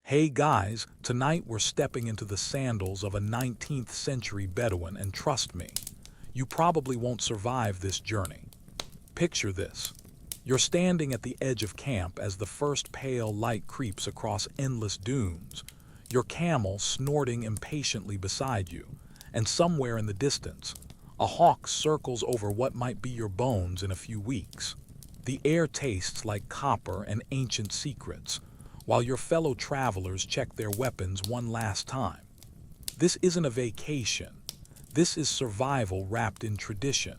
Hey guys, tonight we're stepping into the sandals of a 19th century Bedouin, and trust me, you probably won't survive this journey. Picture this. You're standing at the edge of camp as the first pale light creeps across endless dunes, your camel snorting impatiently beside you, and somewhere in the distance, a hawk circles over what might be your bones in a few weeks. The air tastes like copper and ancient secrets, while your fellow travelers check their weapons one last time. This isn't a vacation. This is survival wrapped in tradition,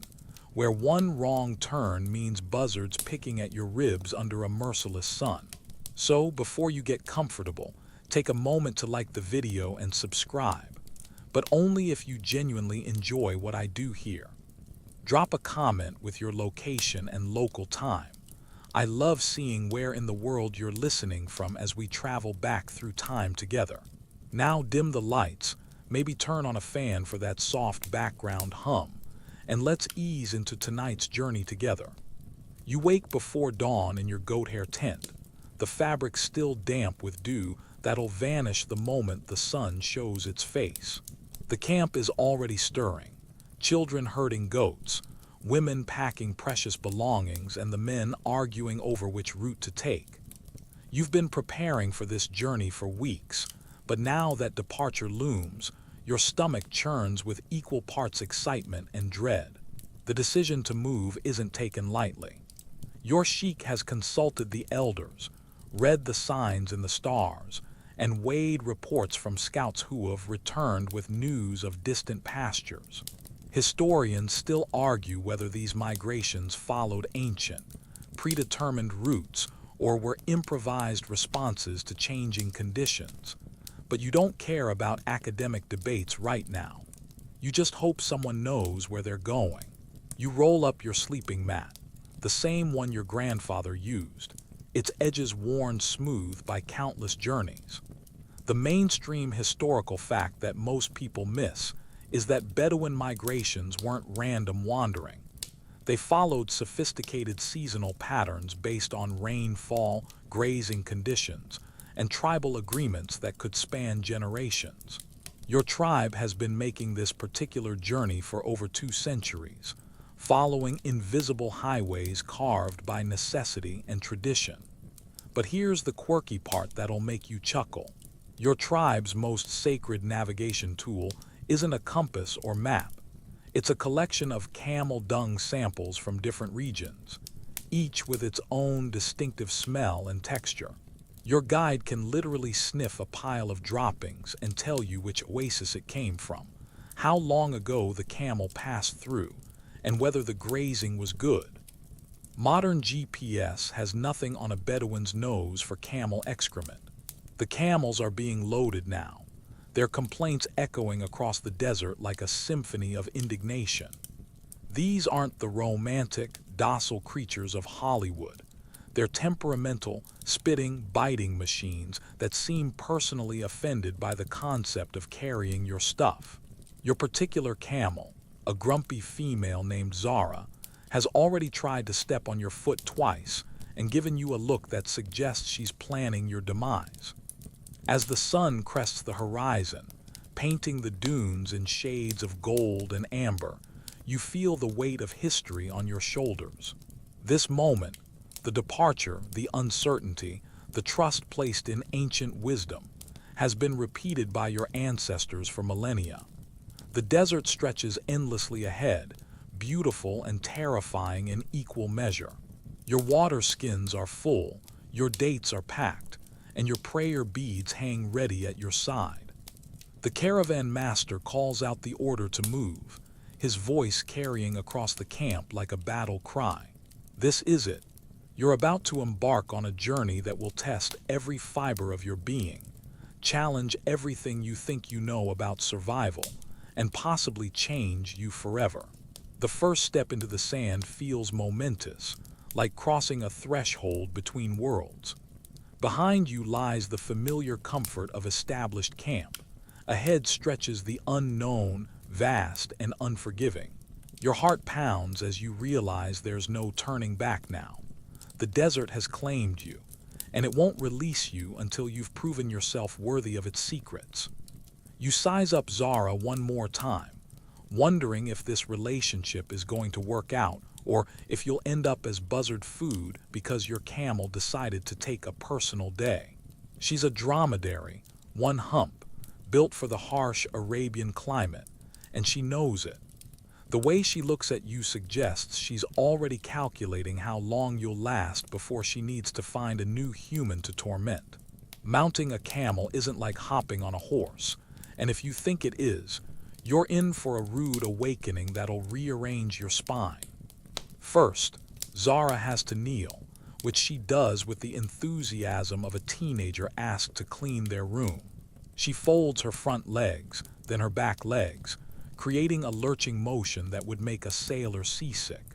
where one wrong turn means buzzards picking at your ribs under a merciless sun. So, before you get comfortable, take a moment to like the video and subscribe, but only if you genuinely enjoy what I do here. Drop a comment with your location and local time. I love seeing where in the world you're listening from as we travel back through time together. Now dim the lights, maybe turn on a fan for that soft background hum, and let's ease into tonight's journey together. You wake before dawn in your goat hair tent, the fabric still damp with dew that'll vanish the moment the sun shows its face. The camp is already stirring, children herding goats, women packing precious belongings, and the men arguing over which route to take. You've been preparing for this journey for weeks, but now that departure looms, your stomach churns with equal parts excitement and dread. The decision to move isn't taken lightly. Your sheik has consulted the elders, read the signs in the stars, and weighed reports from scouts who have returned with news of distant pastures. Historians still argue whether these migrations followed ancient, predetermined routes or were improvised responses to changing conditions. But you don't care about academic debates right now. You just hope someone knows where they're going. You roll up your sleeping mat, the same one your grandfather used, its edges worn smooth by countless journeys. The mainstream historical fact that most people miss is that Bedouin migrations weren't random wandering. They followed sophisticated seasonal patterns based on rainfall, grazing conditions, and tribal agreements that could span generations. Your tribe has been making this particular journey for over 2 centuries, following invisible highways carved by necessity and tradition. But here's the quirky part that'll make you chuckle. Your tribe's most sacred navigation tool isn't a compass or map. It's a collection of camel dung samples from different regions, each with its own distinctive smell and texture. Your guide can literally sniff a pile of droppings and tell you which oasis it came from, how long ago the camel passed through, and whether the grazing was good. Modern GPS has nothing on a Bedouin's nose for camel excrement. The camels are being loaded now, their complaints echoing across the desert like a symphony of indignation. These aren't the romantic, docile creatures of Hollywood. They're temperamental, spitting, biting machines that seem personally offended by the concept of carrying your stuff. Your particular camel, a grumpy female named Zara, has already tried to step on your foot twice and given you a look that suggests she's planning your demise. As the sun crests the horizon, painting the dunes in shades of gold and amber, you feel the weight of history on your shoulders. This moment, the departure, the uncertainty, the trust placed in ancient wisdom, has been repeated by your ancestors for millennia. The desert stretches endlessly ahead, beautiful and terrifying in equal measure. Your water skins are full, your dates are packed, and your prayer beads hang ready at your side. The caravan master calls out the order to move, his voice carrying across the camp like a battle cry. This is it. You're about to embark on a journey that will test every fiber of your being, challenge everything you think you know about survival, and possibly change you forever. The first step into the sand feels momentous, like crossing a threshold between worlds. Behind you lies the familiar comfort of established camp. Ahead stretches the unknown, vast and unforgiving. Your heart pounds as you realize there's no turning back now. The desert has claimed you, and it won't release you until you've proven yourself worthy of its secrets. You size up Zara one more time, wondering if this relationship is going to work out or if you'll end up as buzzard food because your camel decided to take a personal day. She's a dromedary, one hump, built for the harsh Arabian climate, and she knows it. The way she looks at you suggests she's already calculating how long you'll last before she needs to find a new human to torment. Mounting a camel isn't like hopping on a horse, and if you think it is, you're in for a rude awakening that'll rearrange your spine. First, Zara has to kneel, which she does with the enthusiasm of a teenager asked to clean their room. She folds her front legs, then her back legs, creating a lurching motion that would make a sailor seasick.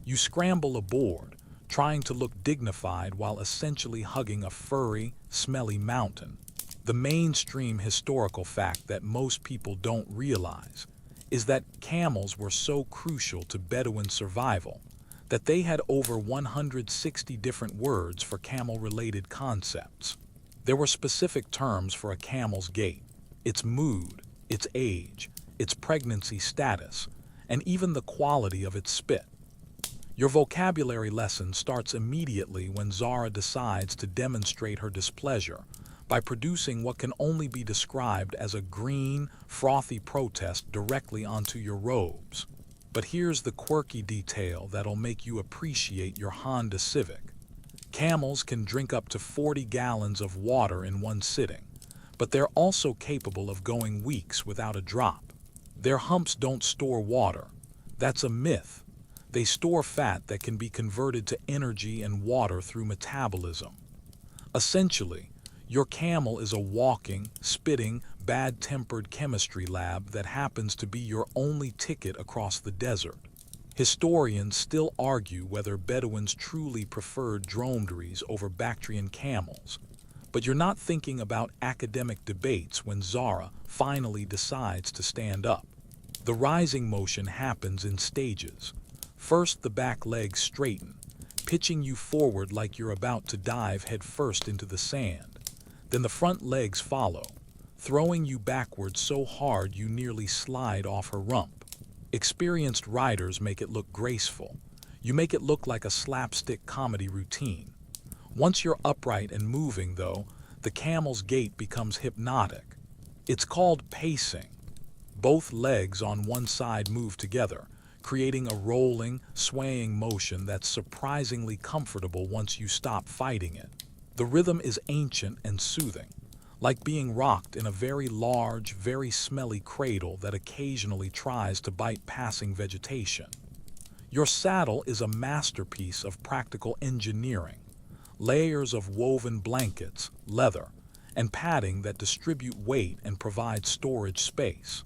You scramble aboard, trying to look dignified while essentially hugging a furry, smelly mountain. The mainstream historical fact that most people don't realize is that camels were so crucial to Bedouin survival that they had over 160 different words for camel-related concepts. There were specific terms for a camel's gait, its mood, its age, its pregnancy status, and even the quality of its spit. Your vocabulary lesson starts immediately when Zara decides to demonstrate her displeasure by producing what can only be described as a green, frothy protest directly onto your robes. But here's the quirky detail that'll make you appreciate your Honda Civic. Camels can drink up to 40 gallons of water in one sitting, but they're also capable of going weeks without a drop. Their humps don't store water. That's a myth. They store fat that can be converted to energy and water through metabolism. Essentially, your camel is a walking, spitting, bad-tempered chemistry lab that happens to be your only ticket across the desert. Historians still argue whether Bedouins truly preferred dromedaries over Bactrian camels, but you're not thinking about academic debates when Zara finally decides to stand up. The rising motion happens in stages. First, the back legs straighten, pitching you forward like you're about to dive headfirst into the sand. Then the front legs follow, throwing you backward so hard you nearly slide off her rump. Experienced riders make it look graceful. You make it look like a slapstick comedy routine. Once you're upright and moving, though, the camel's gait becomes hypnotic. It's called pacing. Both legs on one side move together, creating a rolling, swaying motion that's surprisingly comfortable once you stop fighting it. The rhythm is ancient and soothing, like being rocked in a very large, very smelly cradle that occasionally tries to bite passing vegetation. Your saddle is a masterpiece of practical engineering. Layers of woven blankets, leather, and padding that distribute weight and provide storage space.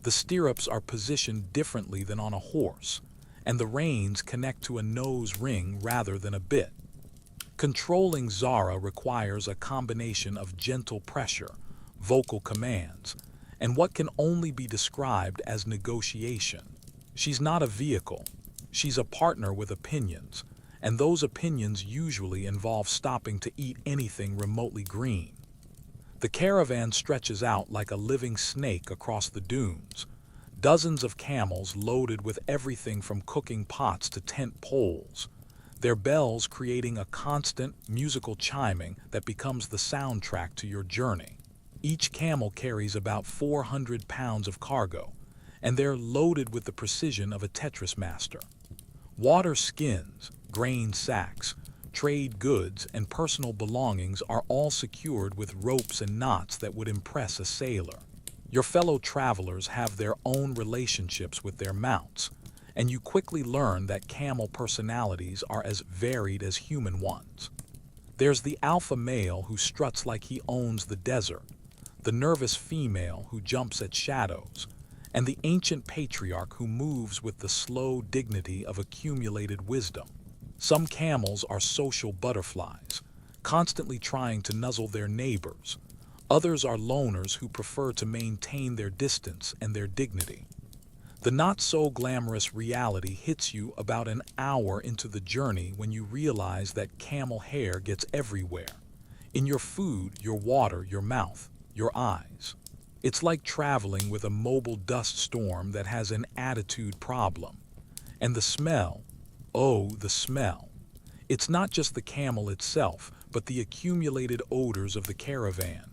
The stirrups are positioned differently than on a horse, and the reins connect to a nose ring rather than a bit. Controlling Zara requires a combination of gentle pressure, vocal commands, and what can only be described as negotiation. She's not a vehicle. She's a partner with opinions, and those opinions usually involve stopping to eat anything remotely green. The caravan stretches out like a living snake across the dunes, dozens of camels loaded with everything from cooking pots to tent poles, their bells creating a constant musical chiming that becomes the soundtrack to your journey. Each camel carries about 400 pounds of cargo, and they're loaded with the precision of a Tetris master. Water skins, grain sacks, trade goods, and personal belongings are all secured with ropes and knots that would impress a sailor. Your fellow travelers have their own relationships with their mounts, and you quickly learn that camel personalities are as varied as human ones. There's the alpha male who struts like he owns the desert, the nervous female who jumps at shadows, and the ancient patriarch who moves with the slow dignity of accumulated wisdom. Some camels are social butterflies, constantly trying to nuzzle their neighbors. Others are loners who prefer to maintain their distance and their dignity. The not-so-glamorous reality hits you about an hour into the journey when you realize that camel hair gets everywhere. In your food, your water, your mouth, your eyes. It's like traveling with a mobile dust storm that has an attitude problem. And the smell, oh, the smell. It's not just the camel itself, but the accumulated odors of the caravan.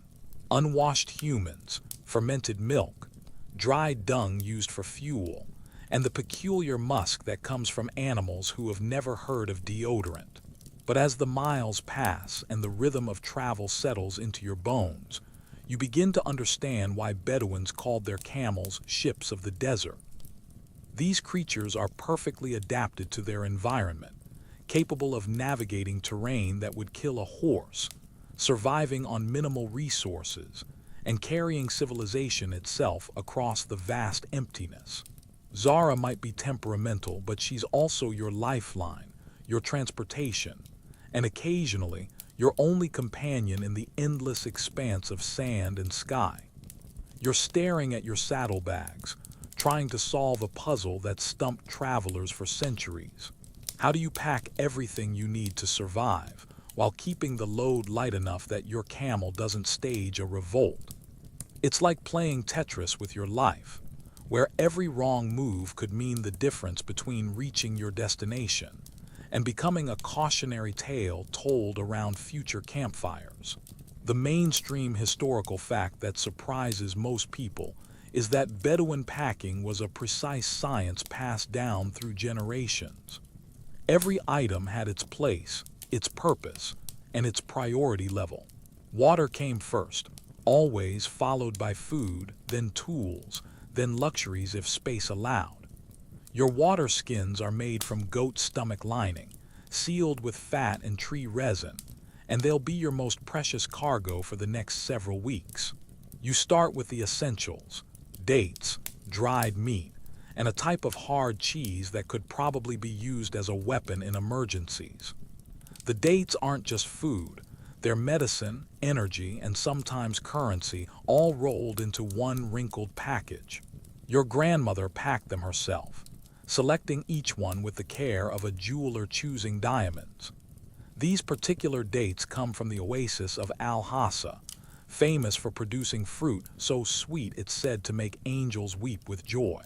Unwashed humans, fermented milk, dried dung used for fuel, and the peculiar musk that comes from animals who have never heard of deodorant. But as the miles pass and the rhythm of travel settles into your bones, you begin to understand why Bedouins called their camels ships of the desert. These creatures are perfectly adapted to their environment, capable of navigating terrain that would kill a horse, surviving on minimal resources, and carrying civilization itself across the vast emptiness. Zara might be temperamental, but she's also your lifeline, your transportation, and occasionally your only companion in the endless expanse of sand and sky. You're staring at your saddlebags, trying to solve a puzzle that stumped travelers for centuries. How do you pack everything you need to survive, while keeping the load light enough that your camel doesn't stage a revolt? It's like playing Tetris with your life, where every wrong move could mean the difference between reaching your destination and becoming a cautionary tale told around future campfires. The mainstream historical fact that surprises most people is that Bedouin packing was a precise science passed down through generations. Every item had its place, its purpose, and its priority level. Water came first, always followed by food, then tools, then luxuries if space allowed. Your water skins are made from goat stomach lining, sealed with fat and tree resin, and they'll be your most precious cargo for the next several weeks. You start with the essentials: dates, dried meat, and a type of hard cheese that could probably be used as a weapon in emergencies. The dates aren't just food, they're medicine, energy, and sometimes currency, all rolled into one wrinkled package. Your grandmother packed them herself, selecting each one with the care of a jeweler choosing diamonds. These particular dates come from the oasis of Al-Hassa, famous for producing fruit so sweet it's said to make angels weep with joy.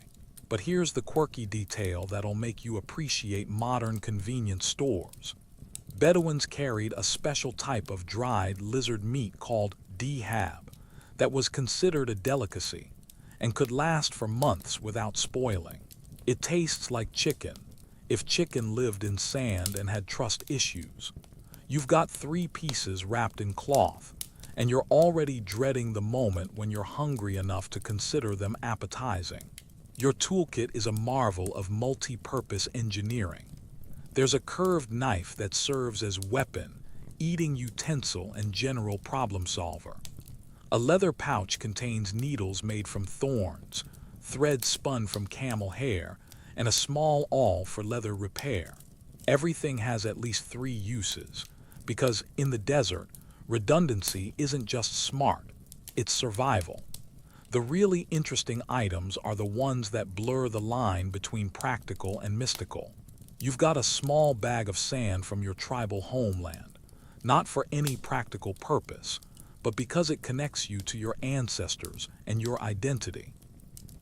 But here's the quirky detail that'll make you appreciate modern convenience stores. Bedouins carried a special type of dried lizard meat called dihab that was considered a delicacy and could last for months without spoiling. It tastes like chicken, if chicken lived in sand and had trust issues. You've got 3 pieces wrapped in cloth, and you're already dreading the moment when you're hungry enough to consider them appetizing. Your toolkit is a marvel of multi-purpose engineering. There's a curved knife that serves as weapon, eating utensil, and general problem solver. A leather pouch contains needles made from thorns, thread spun from camel hair, and a small awl for leather repair. Everything has at least 3 uses, because in the desert, redundancy isn't just smart, it's survival. The really interesting items are the ones that blur the line between practical and mystical. You've got a small bag of sand from your tribal homeland, not for any practical purpose, but because it connects you to your ancestors and your identity.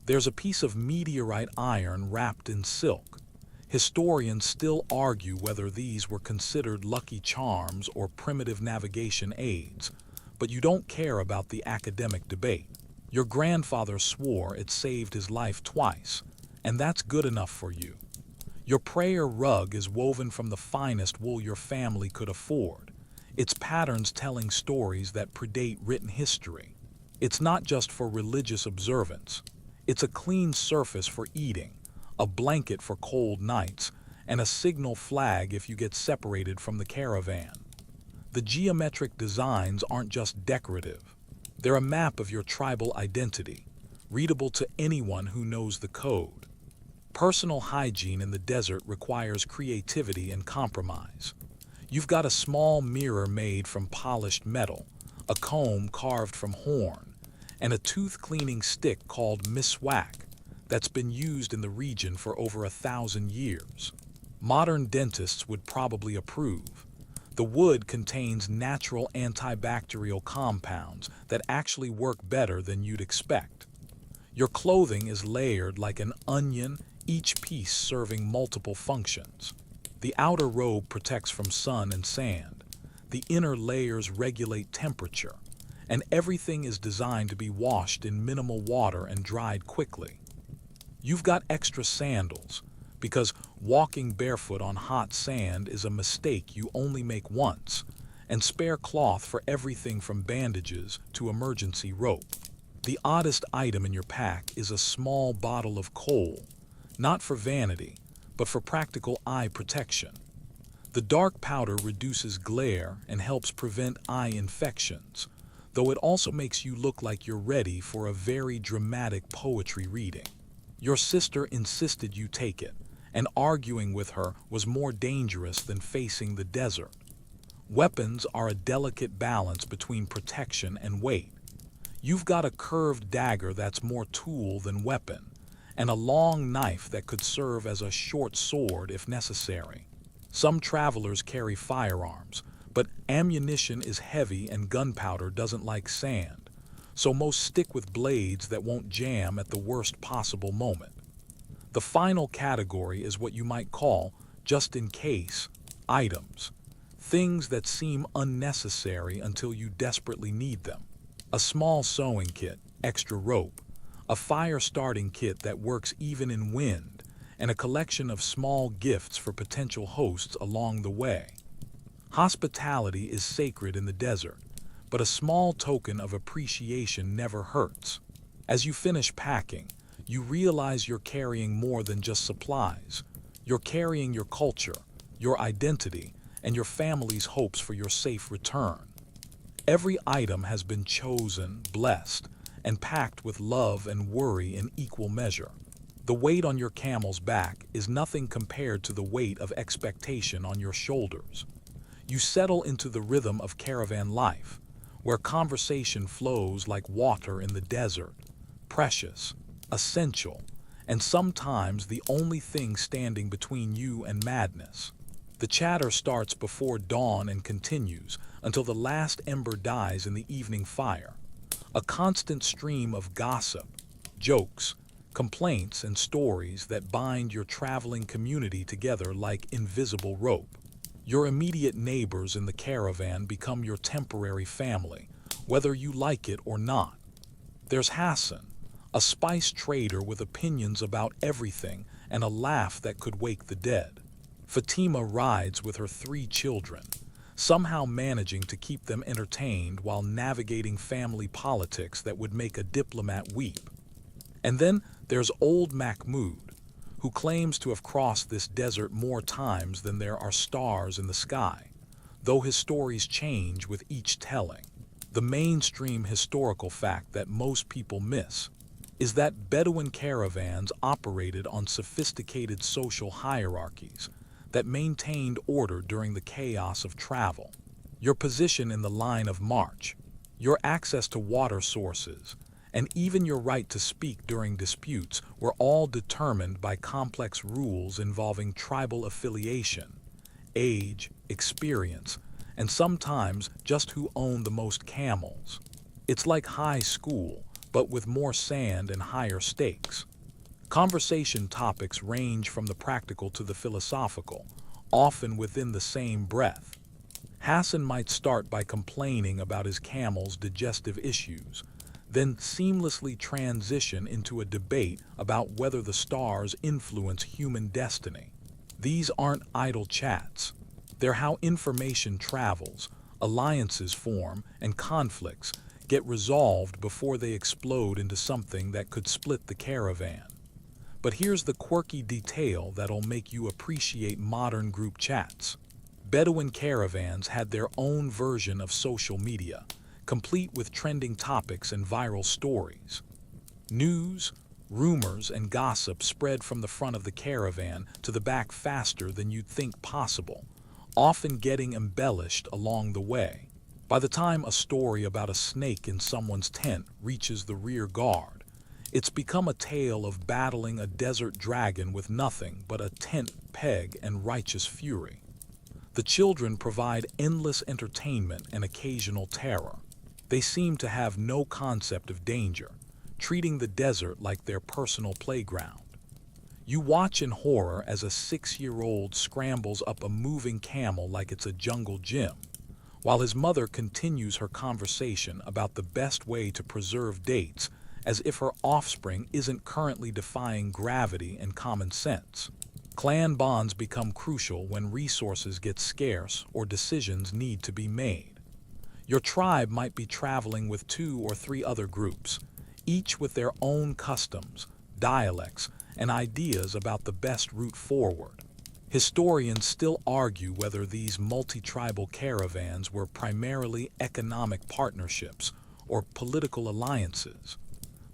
There's a piece of meteorite iron wrapped in silk. Historians still argue whether these were considered lucky charms or primitive navigation aids, but you don't care about the academic debate. Your grandfather swore it saved his life twice, and that's good enough for you. Your prayer rug is woven from the finest wool your family could afford, its patterns telling stories that predate written history. It's not just for religious observance. It's a clean surface for eating, a blanket for cold nights, and a signal flag if you get separated from the caravan. The geometric designs aren't just decorative. They're a map of your tribal identity, readable to anyone who knows the code. Personal hygiene in the desert requires creativity and compromise. You've got a small mirror made from polished metal, a comb carved from horn, and a tooth-cleaning stick called miswak that's been used in the region for over 1,000 years. Modern dentists would probably approve. The wood contains natural antibacterial compounds that actually work better than you'd expect. Your clothing is layered like an onion, each piece serving multiple functions. The outer robe protects from sun and sand. The inner layers regulate temperature, and everything is designed to be washed in minimal water and dried quickly. You've got extra sandals, because walking barefoot on hot sand is a mistake you only make once, and spare cloth for everything from bandages to emergency rope. The oddest item in your pack is a small bottle of coal, not for vanity, but for practical eye protection. The dark powder reduces glare and helps prevent eye infections, though it also makes you look like you're ready for a very dramatic poetry reading. Your sister insisted you take it, and arguing with her was more dangerous than facing the desert. Weapons are a delicate balance between protection and weight. You've got a curved dagger that's more tool than weapon, and a long knife that could serve as a short sword if necessary. Some travelers carry firearms, but ammunition is heavy and gunpowder doesn't like sand, so most stick with blades that won't jam at the worst possible moment. The final category is what you might call just-in-case items, things that seem unnecessary until you desperately need them. A small sewing kit, extra rope, a fire-starting kit that works even in wind, and a collection of small gifts for potential hosts along the way. Hospitality is sacred in the desert, but a small token of appreciation never hurts. As you finish packing, you realize you're carrying more than just supplies. You're carrying your culture, your identity, and your family's hopes for your safe return. Every item has been chosen, blessed, and packed with love and worry in equal measure. The weight on your camel's back is nothing compared to the weight of expectation on your shoulders. You settle into the rhythm of caravan life, where conversation flows like water in the desert, precious, essential, and sometimes the only thing standing between you and madness. The chatter starts before dawn and continues until the last ember dies in the evening fire. A constant stream of gossip, jokes, complaints, and stories that bind your traveling community together like invisible rope. Your immediate neighbors in the caravan become your temporary family, whether you like it or not. There's Hassan, a spice trader with opinions about everything and a laugh that could wake the dead. Fatima rides with her 3 children, somehow managing to keep them entertained while navigating family politics that would make a diplomat weep. And then there's old Mahmoud, who claims to have crossed this desert more times than there are stars in the sky, though his stories change with each telling. The mainstream historical fact that most people miss is that Bedouin caravans operated on sophisticated social hierarchies that maintained order during the chaos of travel. Your position in the line of march, your access to water sources, and even your right to speak during disputes were all determined by complex rules involving tribal affiliation, age, experience, and sometimes just who owned the most camels. It's like high school, but with more sand and higher stakes. Conversation topics range from the practical to the philosophical, often within the same breath. Hassan might start by complaining about his camel's digestive issues, then seamlessly transition into a debate about whether the stars influence human destiny. These aren't idle chats. They're how information travels, alliances form, and conflicts get resolved before they explode into something that could split the caravan. But here's the quirky detail that'll make you appreciate modern group chats. Bedouin caravans had their own version of social media, complete with trending topics and viral stories. News, rumors, and gossip spread from the front of the caravan to the back faster than you'd think possible, often getting embellished along the way. By the time a story about a snake in someone's tent reaches the rear guard, It's become a tale of battling a desert dragon with nothing but a tent peg and righteous fury. The children provide endless entertainment and occasional terror. They seem to have no concept of danger, treating the desert like their personal playground. You watch in horror as a 6-year-old scrambles up a moving camel like it's a jungle gym, while his mother continues her conversation about the best way to preserve dates as if her offspring isn't currently defying gravity and common sense. Clan bonds become crucial when resources get scarce or decisions need to be made. Your tribe might be traveling with 2 or 3 other groups, each with their own customs, dialects, and ideas about the best route forward. Historians still argue whether these multi-tribal caravans were primarily economic partnerships or political alliances.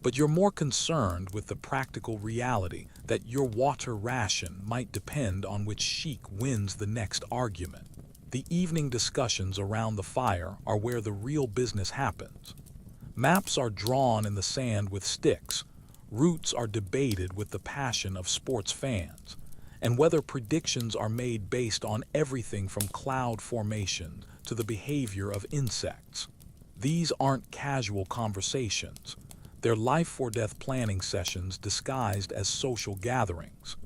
But you're more concerned with the practical reality that your water ration might depend on which sheik wins the next argument. The evening discussions around the fire are where the real business happens. Maps are drawn in the sand with sticks, routes are debated with the passion of sports fans, and weather predictions are made based on everything from cloud formation to the behavior of insects. These aren't casual conversations. They're life-or-death planning sessions disguised as social gatherings.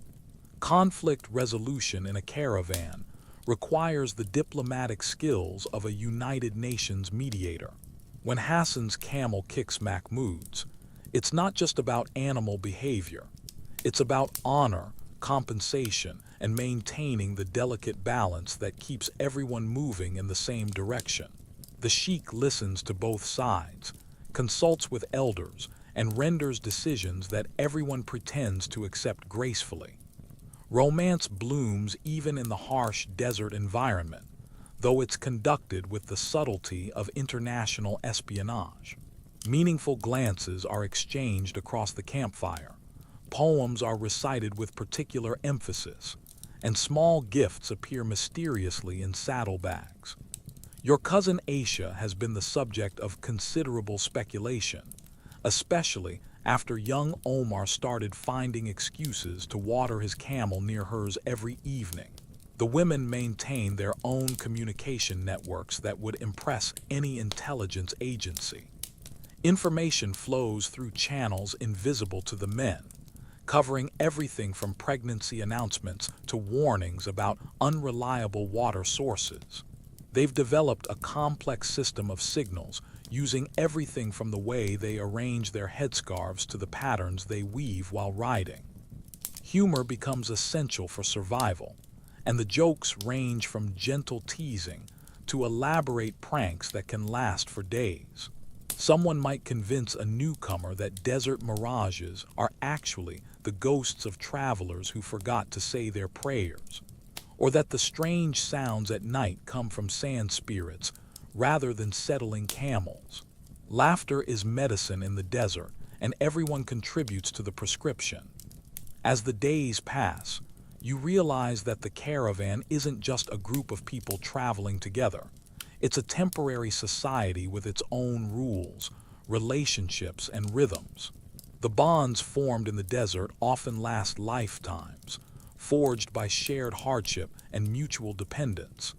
Conflict resolution in a caravan requires the diplomatic skills of a United Nations mediator. When Hassan's camel kicks Mahmoud's, it's not just about animal behavior. It's about honor, compensation, and maintaining the delicate balance that keeps everyone moving in the same direction. The sheik listens to both sides, consults with elders, and renders decisions that everyone pretends to accept gracefully. Romance blooms even in the harsh desert environment, though it's conducted with the subtlety of international espionage. Meaningful glances are exchanged across the campfire, poems are recited with particular emphasis, and small gifts appear mysteriously in saddlebags. Your cousin Aisha has been the subject of considerable speculation, especially after young Omar started finding excuses to water his camel near hers every evening. The women maintain their own communication networks that would impress any intelligence agency. Information flows through channels invisible to the men, covering everything from pregnancy announcements to warnings about unreliable water sources. They've developed a complex system of signals, using everything from the way they arrange their headscarves to the patterns they weave while riding. Humor becomes essential for survival, and the jokes range from gentle teasing to elaborate pranks that can last for days. Someone might convince a newcomer that desert mirages are actually the ghosts of travelers who forgot to say their prayers, or that the strange sounds at night come from sand spirits rather than settling camels. Laughter is medicine in the desert, and everyone contributes to the prescription. As the days pass, you realize that the caravan isn't just a group of people traveling together. It's a temporary society with its own rules, relationships, and rhythms. The bonds formed in the desert often last lifetimes, forged by shared hardship and mutual dependence.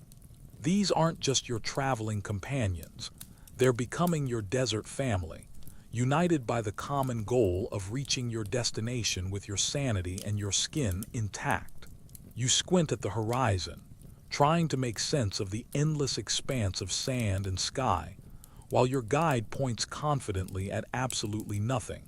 These aren't just your traveling companions. They're becoming your desert family, united by the common goal of reaching your destination with your sanity and your skin intact. You squint at the horizon, trying to make sense of the endless expanse of sand and sky, while your guide points confidently at absolutely nothing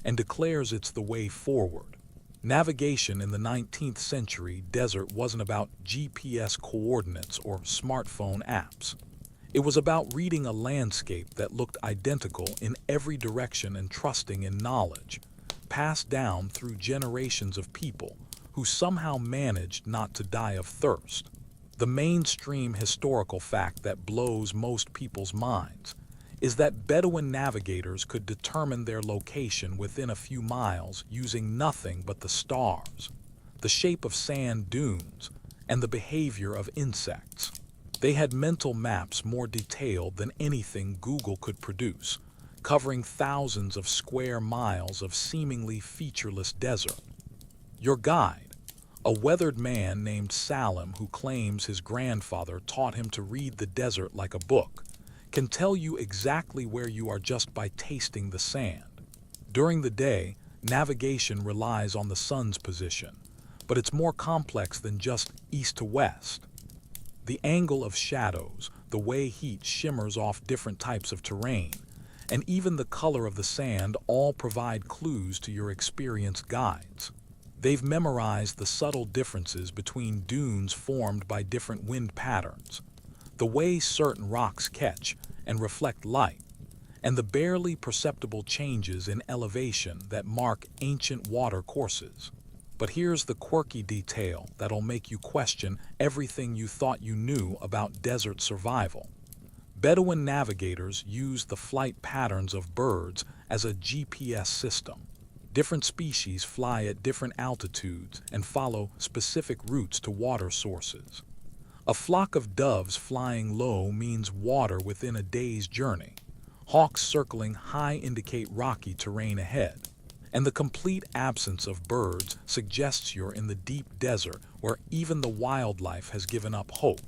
and declares it's the way forward. Navigation in the 19th century desert wasn't about GPS coordinates or smartphone apps. It was about reading a landscape that looked identical in every direction and trusting in knowledge, passed down through generations of people who somehow managed not to die of thirst. The mainstream historical fact that blows most people's minds is that Bedouin navigators could determine their location within a few miles using nothing but the stars, the shape of sand dunes, and the behavior of insects. They had mental maps more detailed than anything Google could produce, covering thousands of square miles of seemingly featureless desert. Your guide, a weathered man named Salim who claims his grandfather taught him to read the desert like a book, can tell you exactly where you are just by tasting the sand. During the day, navigation relies on the sun's position, but it's more complex than just east to west. The angle of shadows, the way heat shimmers off different types of terrain, and even the color of the sand all provide clues to your experienced guides. They've memorized the subtle differences between dunes formed by different wind patterns, the way certain rocks catch and reflect light, and the barely perceptible changes in elevation that mark ancient water courses. But here's the quirky detail that'll make you question everything you thought you knew about desert survival. Bedouin navigators use the flight patterns of birds as a GPS system. Different species fly at different altitudes and follow specific routes to water sources. A flock of doves flying low means water within a day's journey. Hawks circling high indicate rocky terrain ahead. And the complete absence of birds suggests you're in the deep desert where even the wildlife has given up hope.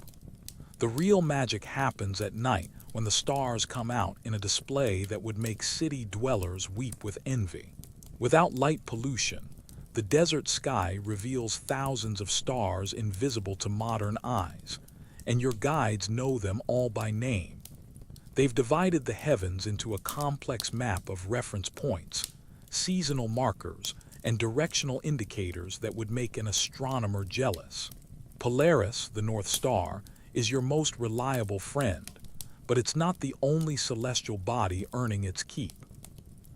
The real magic happens at night when the stars come out in a display that would make city dwellers weep with envy. Without light pollution, the desert sky reveals thousands of stars invisible to modern eyes, and your guides know them all by name. They've divided the heavens into a complex map of reference points, seasonal markers, and directional indicators that would make an astronomer jealous. Polaris, the North Star, is your most reliable friend, but it's not the only celestial body earning its keep.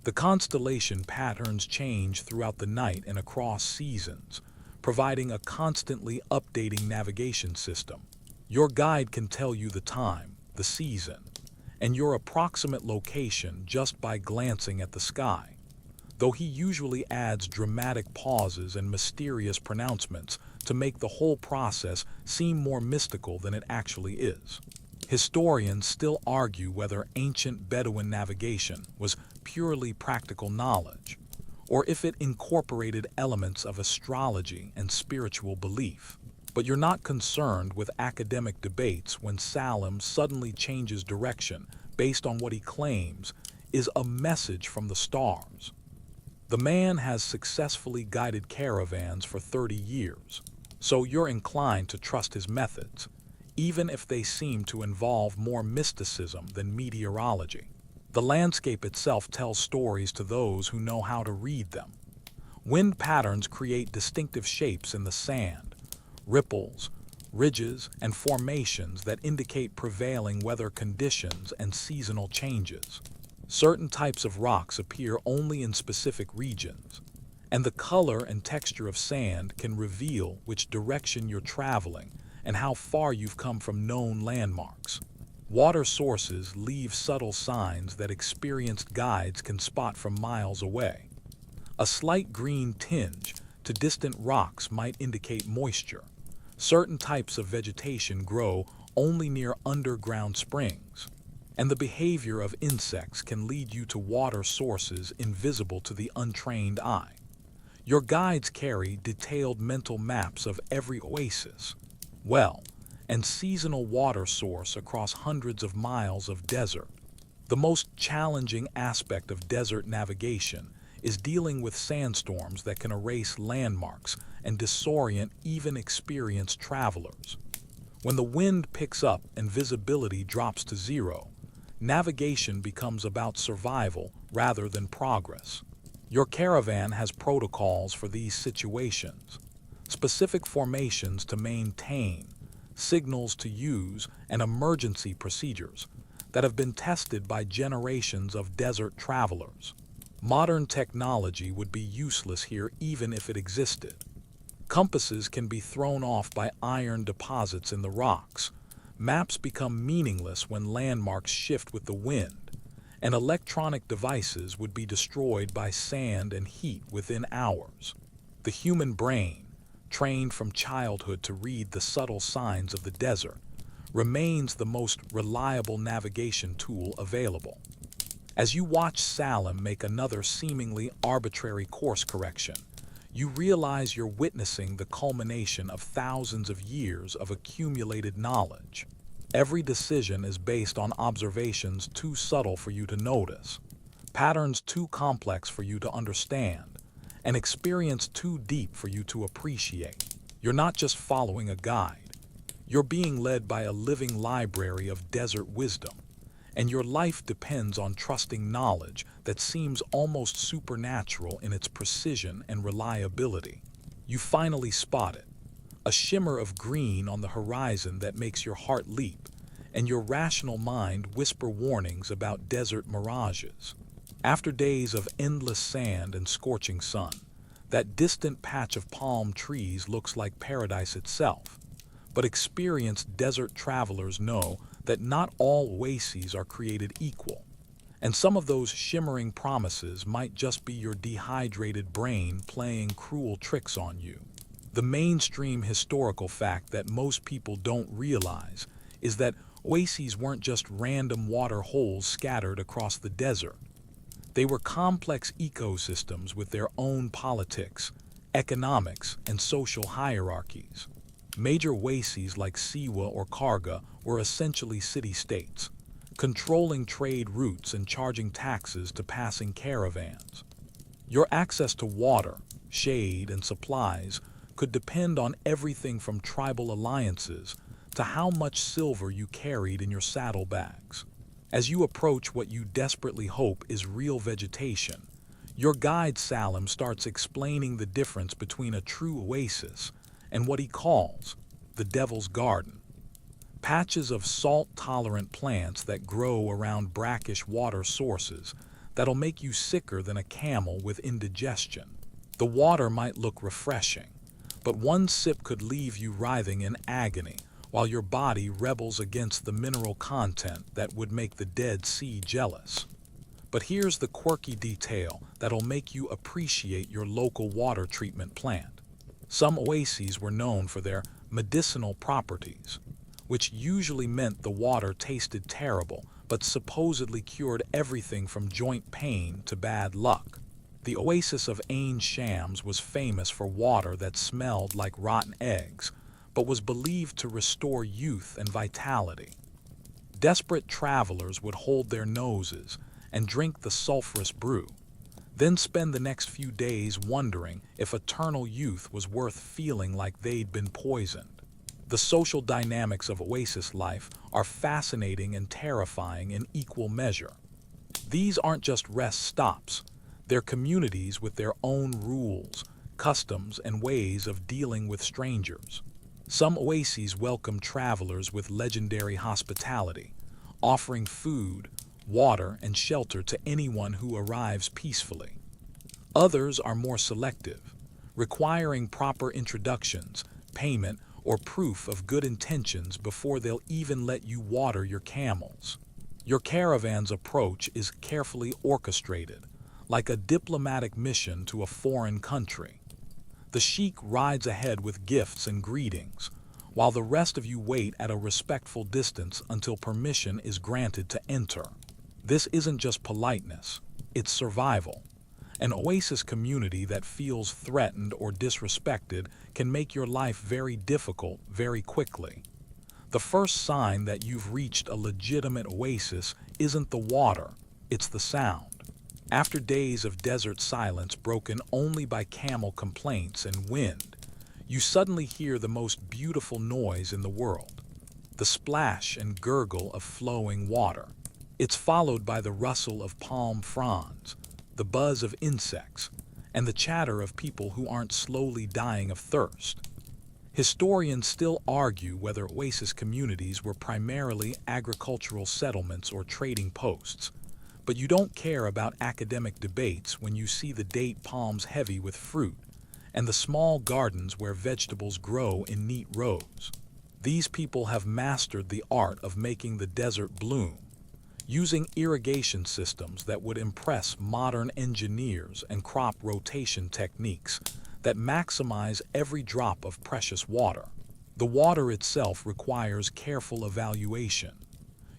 The constellation patterns change throughout the night and across seasons, providing a constantly updating navigation system. Your guide can tell you the time, the season, and your approximate location just by glancing at the sky, though he usually adds dramatic pauses and mysterious pronouncements to make the whole process seem more mystical than it actually is. Historians still argue whether ancient Bedouin navigation was purely practical knowledge, or if it incorporated elements of astrology and spiritual belief. But you're not concerned with academic debates when Salim suddenly changes direction based on what he claims is a message from the stars. The man has successfully guided caravans for 30 years, so you're inclined to trust his methods, even if they seem to involve more mysticism than meteorology. The landscape itself tells stories to those who know how to read them. Wind patterns create distinctive shapes in the sand, ripples, ridges, and formations that indicate prevailing weather conditions and seasonal changes. Certain types of rocks appear only in specific regions, and the color and texture of sand can reveal which direction you're traveling and how far you've come from known landmarks. Water sources leave subtle signs that experienced guides can spot from miles away. A slight green tinge to distant rocks might indicate moisture. Certain types of vegetation grow only near underground springs, and the behavior of insects can lead you to water sources invisible to the untrained eye. Your guides carry detailed mental maps of every oasis, well, and seasonal water source across hundreds of miles of desert. The most challenging aspect of desert navigation is dealing with sandstorms that can erase landmarks and disorient even experienced travelers. When the wind picks up and visibility drops to zero, navigation becomes about survival rather than progress. Your caravan has protocols for these situations, specific formations to maintain, signals to use, and emergency procedures that have been tested by generations of desert travelers. Modern technology would be useless here even if it existed. Compasses can be thrown off by iron deposits in the rocks. Maps become meaningless when landmarks shift with the wind, and electronic devices would be destroyed by sand and heat within hours. The human brain, trained from childhood to read the subtle signs of the desert, remains the most reliable navigation tool available. As you watch Salim make another seemingly arbitrary course correction, you realize you're witnessing the culmination of thousands of years of accumulated knowledge. Every decision is based on observations too subtle for you to notice, patterns too complex for you to understand, and experience too deep for you to appreciate. You're not just following a guide. You're being led by a living library of desert wisdom, and your life depends on trusting knowledge that seems almost supernatural in its precision and reliability. You finally spot it, a shimmer of green on the horizon that makes your heart leap, and your rational mind whisper warnings about desert mirages. After days of endless sand and scorching sun, that distant patch of palm trees looks like paradise itself. But experienced desert travelers know that not all oases are created equal, and some of those shimmering promises might just be your dehydrated brain playing cruel tricks on you. The mainstream historical fact that most people don't realize is that oases weren't just random water holes scattered across the desert. They were complex ecosystems with their own politics, economics, and social hierarchies. Major oases like Siwa or Karga were essentially city-states, controlling trade routes and charging taxes to passing caravans. Your access to water, shade, and supplies could depend on everything from tribal alliances to how much silver you carried in your saddlebags. As you approach what you desperately hope is real vegetation, your guide Salim starts explaining the difference between a true oasis and what he calls the Devil's Garden. Patches of salt-tolerant plants that grow around brackish water sources that'll make you sicker than a camel with indigestion. The water might look refreshing, but one sip could leave you writhing in agony while your body rebels against the mineral content that would make the Dead Sea jealous. But here's the quirky detail that'll make you appreciate your local water treatment plant. Some oases were known for their medicinal properties, which usually meant the water tasted terrible but supposedly cured everything from joint pain to bad luck. The oasis of Ain Shams was famous for water that smelled like rotten eggs, but was believed to restore youth and vitality. Desperate travelers would hold their noses and drink the sulfurous brew, then spend the next few days wondering if eternal youth was worth feeling like they'd been poisoned. The social dynamics of oasis life are fascinating and terrifying in equal measure. These aren't just rest stops, they're communities with their own rules, customs, and ways of dealing with strangers. Some oases welcome travelers with legendary hospitality, offering food, water, and shelter to anyone who arrives peacefully. Others are more selective, requiring proper introductions, payment, or proof of good intentions before they'll even let you water your camels. Your caravan's approach is carefully orchestrated, like a diplomatic mission to a foreign country. The sheik rides ahead with gifts and greetings, while the rest of you wait at a respectful distance until permission is granted to enter. This isn't just politeness, it's survival. An oasis community that feels threatened or disrespected can make your life very difficult very quickly. The first sign that you've reached a legitimate oasis isn't the water, it's the sound. After days of desert silence broken only by camel complaints and wind, you suddenly hear the most beautiful noise in the world, the splash and gurgle of flowing water. It's followed by the rustle of palm fronds, the buzz of insects, and the chatter of people who aren't slowly dying of thirst. Historians still argue whether oasis communities were primarily agricultural settlements or trading posts, but you don't care about academic debates when you see the date palms heavy with fruit and the small gardens where vegetables grow in neat rows. These people have mastered the art of making the desert bloom, using irrigation systems that would impress modern engineers and crop rotation techniques that maximize every drop of precious water. The water itself requires careful evaluation.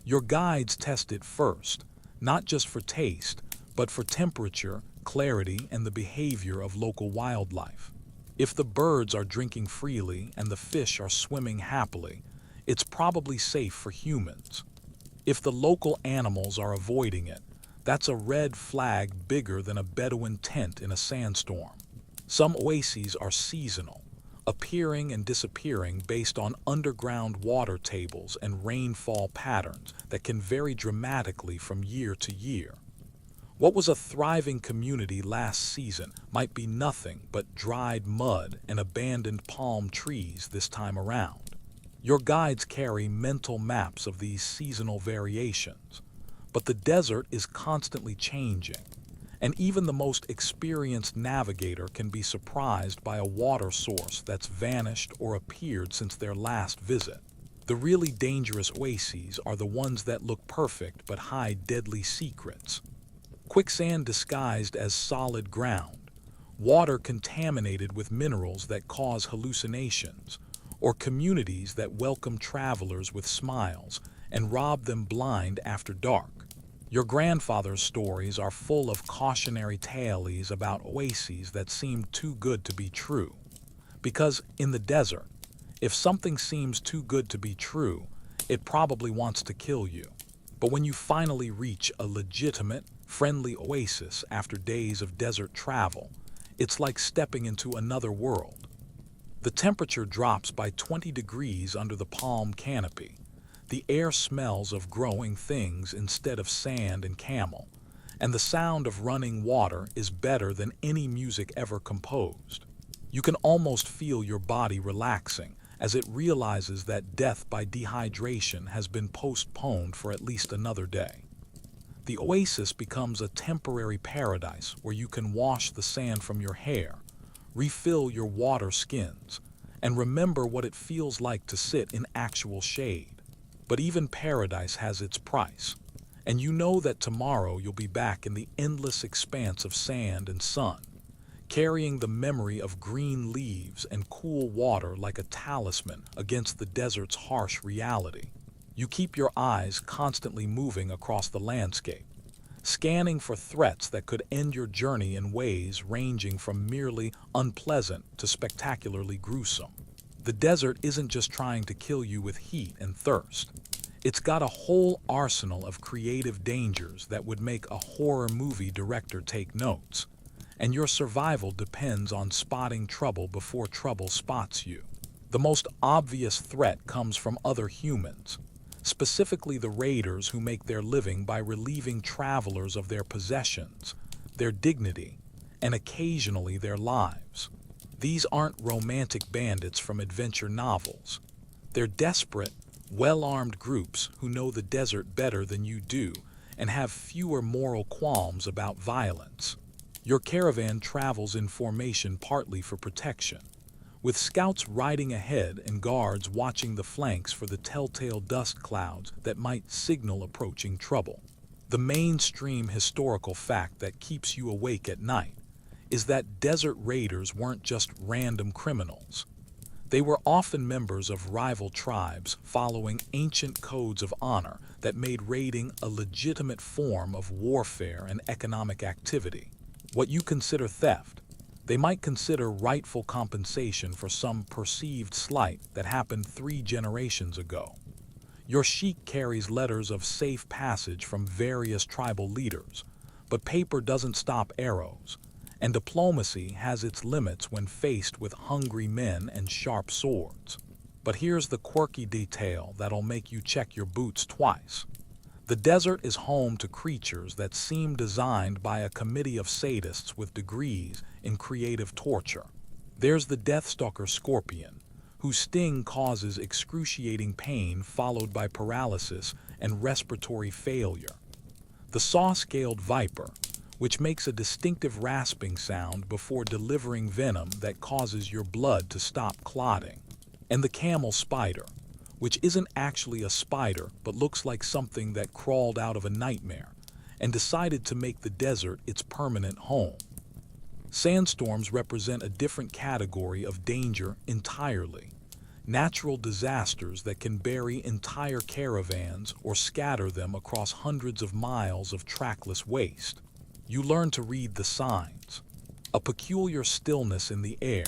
Your guides test it first, not just for taste, but for temperature, clarity, and the behavior of local wildlife. If the birds are drinking freely and the fish are swimming happily, it's probably safe for humans. If the local animals are avoiding it, that's a red flag bigger than a Bedouin tent in a sandstorm. Some oases are seasonal, appearing and disappearing based on underground water tables and rainfall patterns that can vary dramatically from year to year. What was a thriving community last season might be nothing but dried mud and abandoned palm trees this time around. Your guides carry mental maps of these seasonal variations, but the desert is constantly changing, and even the most experienced navigator can be surprised by a water source that's vanished or appeared since their last visit. The really dangerous oases are the ones that look perfect but hide deadly secrets. Quicksand disguised as solid ground, water contaminated with minerals that cause hallucinations, or communities that welcome travelers with smiles and rob them blind after dark. Your grandfather's stories are full of cautionary tales about oases that seem too good to be true. Because in the desert, if something seems too good to be true, it probably wants to kill you. But when you finally reach a legitimate, friendly oasis after days of desert travel, it's like stepping into another world. The temperature drops by 20 degrees under the palm canopy. The air smells of growing things instead of sand and camel, and the sound of running water is better than any music ever composed. You can almost feel your body relaxing as it realizes that death by dehydration has been postponed for at least another day. The oasis becomes a temporary paradise where you can wash the sand from your hair, refill your water skins, and remember what it feels like to sit in actual shade. But even paradise has its price, and you know that tomorrow you'll be back in the endless expanse of sand and sun, carrying the memory of green leaves and cool water like a talisman against the desert's harsh reality. You keep your eyes constantly moving across the landscape, scanning for threats that could end your journey in ways ranging from merely unpleasant to spectacularly gruesome. The desert isn't just trying to kill you with heat and thirst. It's got a whole arsenal of creative dangers that would make a horror movie director take notes. And your survival depends on spotting trouble before trouble spots you. The most obvious threat comes from other humans, specifically the raiders who make their living by relieving travelers of their possessions, their dignity, and occasionally their lives. These aren't romantic bandits from adventure novels. They're desperate, well-armed groups who know the desert better than you do and have fewer moral qualms about violence. Your caravan travels in formation partly for protection, with scouts riding ahead and guards watching the flanks for the telltale dust clouds that might signal approaching trouble. The mainstream historical fact that keeps you awake at night is that desert raiders weren't just random criminals. They were often members of rival tribes following ancient codes of honor that made raiding a legitimate form of warfare and economic activity. What you consider theft, they might consider rightful compensation for some perceived slight that happened 3 generations ago. Your sheik carries letters of safe passage from various tribal leaders, but paper doesn't stop arrows, and diplomacy has its limits when faced with hungry men and sharp swords. But here's the quirky detail that'll make you check your boots twice. The desert is home to creatures that seem designed by a committee of sadists with degrees in creative torture. There's the deathstalker scorpion, whose sting causes excruciating pain followed by paralysis and respiratory failure. The saw-scaled viper, which makes a distinctive rasping sound before delivering venom that causes your blood to stop clotting. And the camel spider, which isn't actually a spider but looks like something that crawled out of a nightmare and decided to make the desert its permanent home. Sandstorms represent a different category of danger entirely. natural disasters that can bury entire caravans or scatter them across hundreds of miles of trackless waste. You learn to read the signs. A peculiar stillness in the air,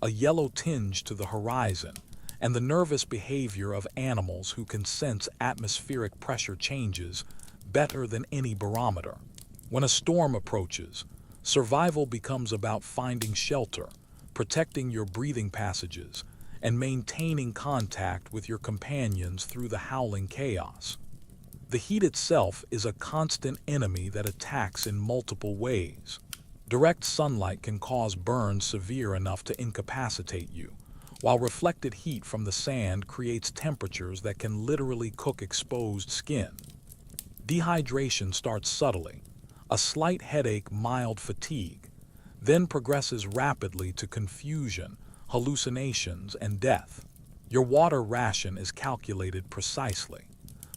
a yellow tinge to the horizon, and the nervous behavior of animals who can sense atmospheric pressure changes better than any barometer. When a storm approaches, survival becomes about finding shelter, protecting your breathing passages, and maintaining contact with your companions through the howling chaos. The heat itself is a constant enemy that attacks in multiple ways. Direct sunlight can cause burns severe enough to incapacitate you, while reflected heat from the sand creates temperatures that can literally cook exposed skin. Dehydration starts subtly, a slight headache, mild fatigue, then progresses rapidly to confusion, hallucinations, and death. Your water ration is calculated precisely,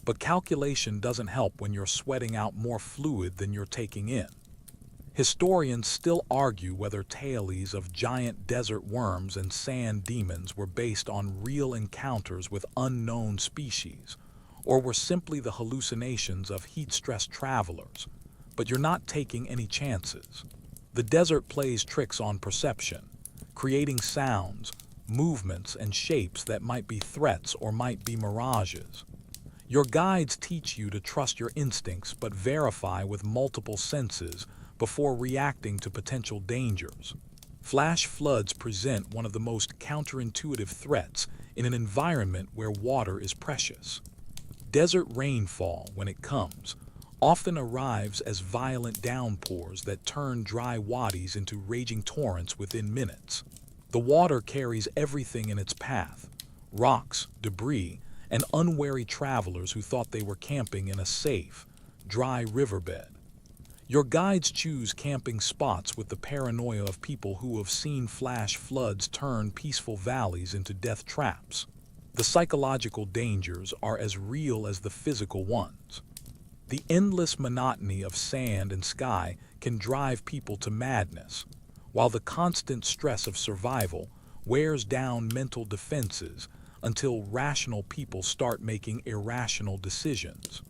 but calculation doesn't help when you're sweating out more fluid than you're taking in. Historians still argue whether tales of giant desert worms and sand demons were based on real encounters with unknown species, or were simply the hallucinations of heat-stressed travelers. But you're not taking any chances. The desert plays tricks on perception, creating sounds, movements, and shapes that might be threats or might be mirages. Your guides teach you to trust your instincts but verify with multiple senses before reacting to potential dangers. Flash floods present one of the most counterintuitive threats in an environment where water is precious. Desert rainfall, when it comes, often arrives as violent downpours that turn dry wadis into raging torrents within minutes. The water carries everything in its path: rocks, debris, and unwary travelers who thought they were camping in a safe, dry riverbed. Your guides choose camping spots with the paranoia of people who have seen flash floods turn peaceful valleys into death traps. The psychological dangers are as real as the physical ones. The endless monotony of sand and sky can drive people to madness, while the constant stress of survival wears down mental defenses until rational people start making irrational decisions.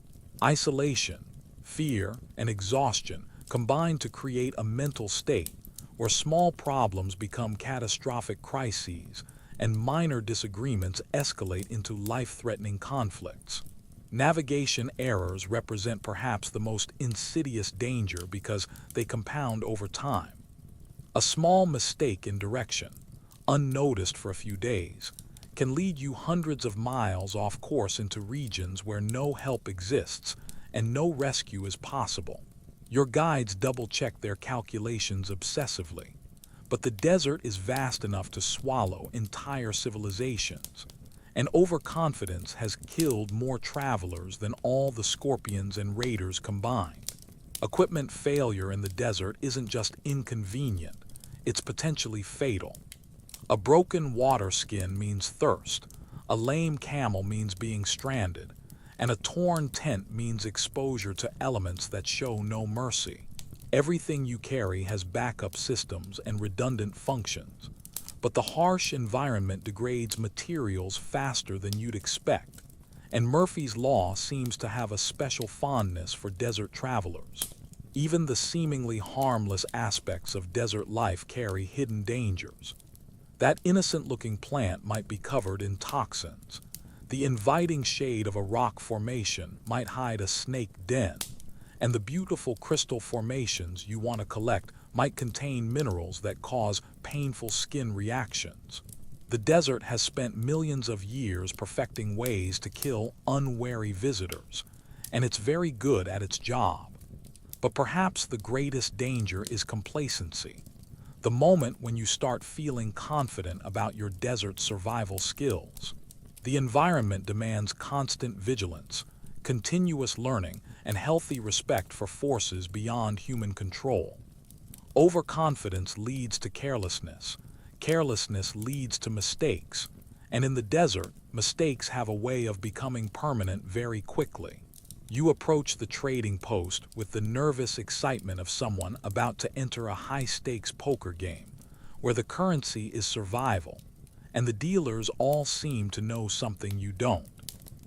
Isolation, fear, and exhaustion combine to create a mental state where small problems become catastrophic crises and minor disagreements escalate into life-threatening conflicts. Navigation errors represent perhaps the most insidious danger because they compound over time. A small mistake in direction, unnoticed for a few days, can lead you hundreds of miles off course into regions where no help exists and no rescue is possible. Your guides double-check their calculations obsessively, but the desert is vast enough to swallow entire civilizations, and overconfidence has killed more travelers than all the scorpions and raiders combined. Equipment failure in the desert isn't just inconvenient, it's potentially fatal. A broken water skin means thirst, a lame camel means being stranded, and a torn tent means exposure to elements that show no mercy. Everything you carry has backup systems and redundant functions, but the harsh environment degrades materials faster than you'd expect, and Murphy's Law seems to have a special fondness for desert travelers. Even the seemingly harmless aspects of desert life carry hidden dangers. That innocent-looking plant might be covered in toxins. The inviting shade of a rock formation might hide a snake den, and the beautiful crystal formations you want to collect might contain minerals that cause painful skin reactions. The desert has spent millions of years perfecting ways to kill unwary visitors, and it's very good at its job. But perhaps the greatest danger is complacency. The moment when you start feeling confident about your desert survival skills. The environment demands constant vigilance, continuous learning, and healthy respect for forces beyond human control. Overconfidence leads to carelessness. Carelessness leads to mistakes. And in the desert, mistakes have a way of becoming permanent very quickly. You approach the trading post with the nervous excitement of someone about to enter a high-stakes poker game, where the currency is survival, and the dealers all seem to know something you don't.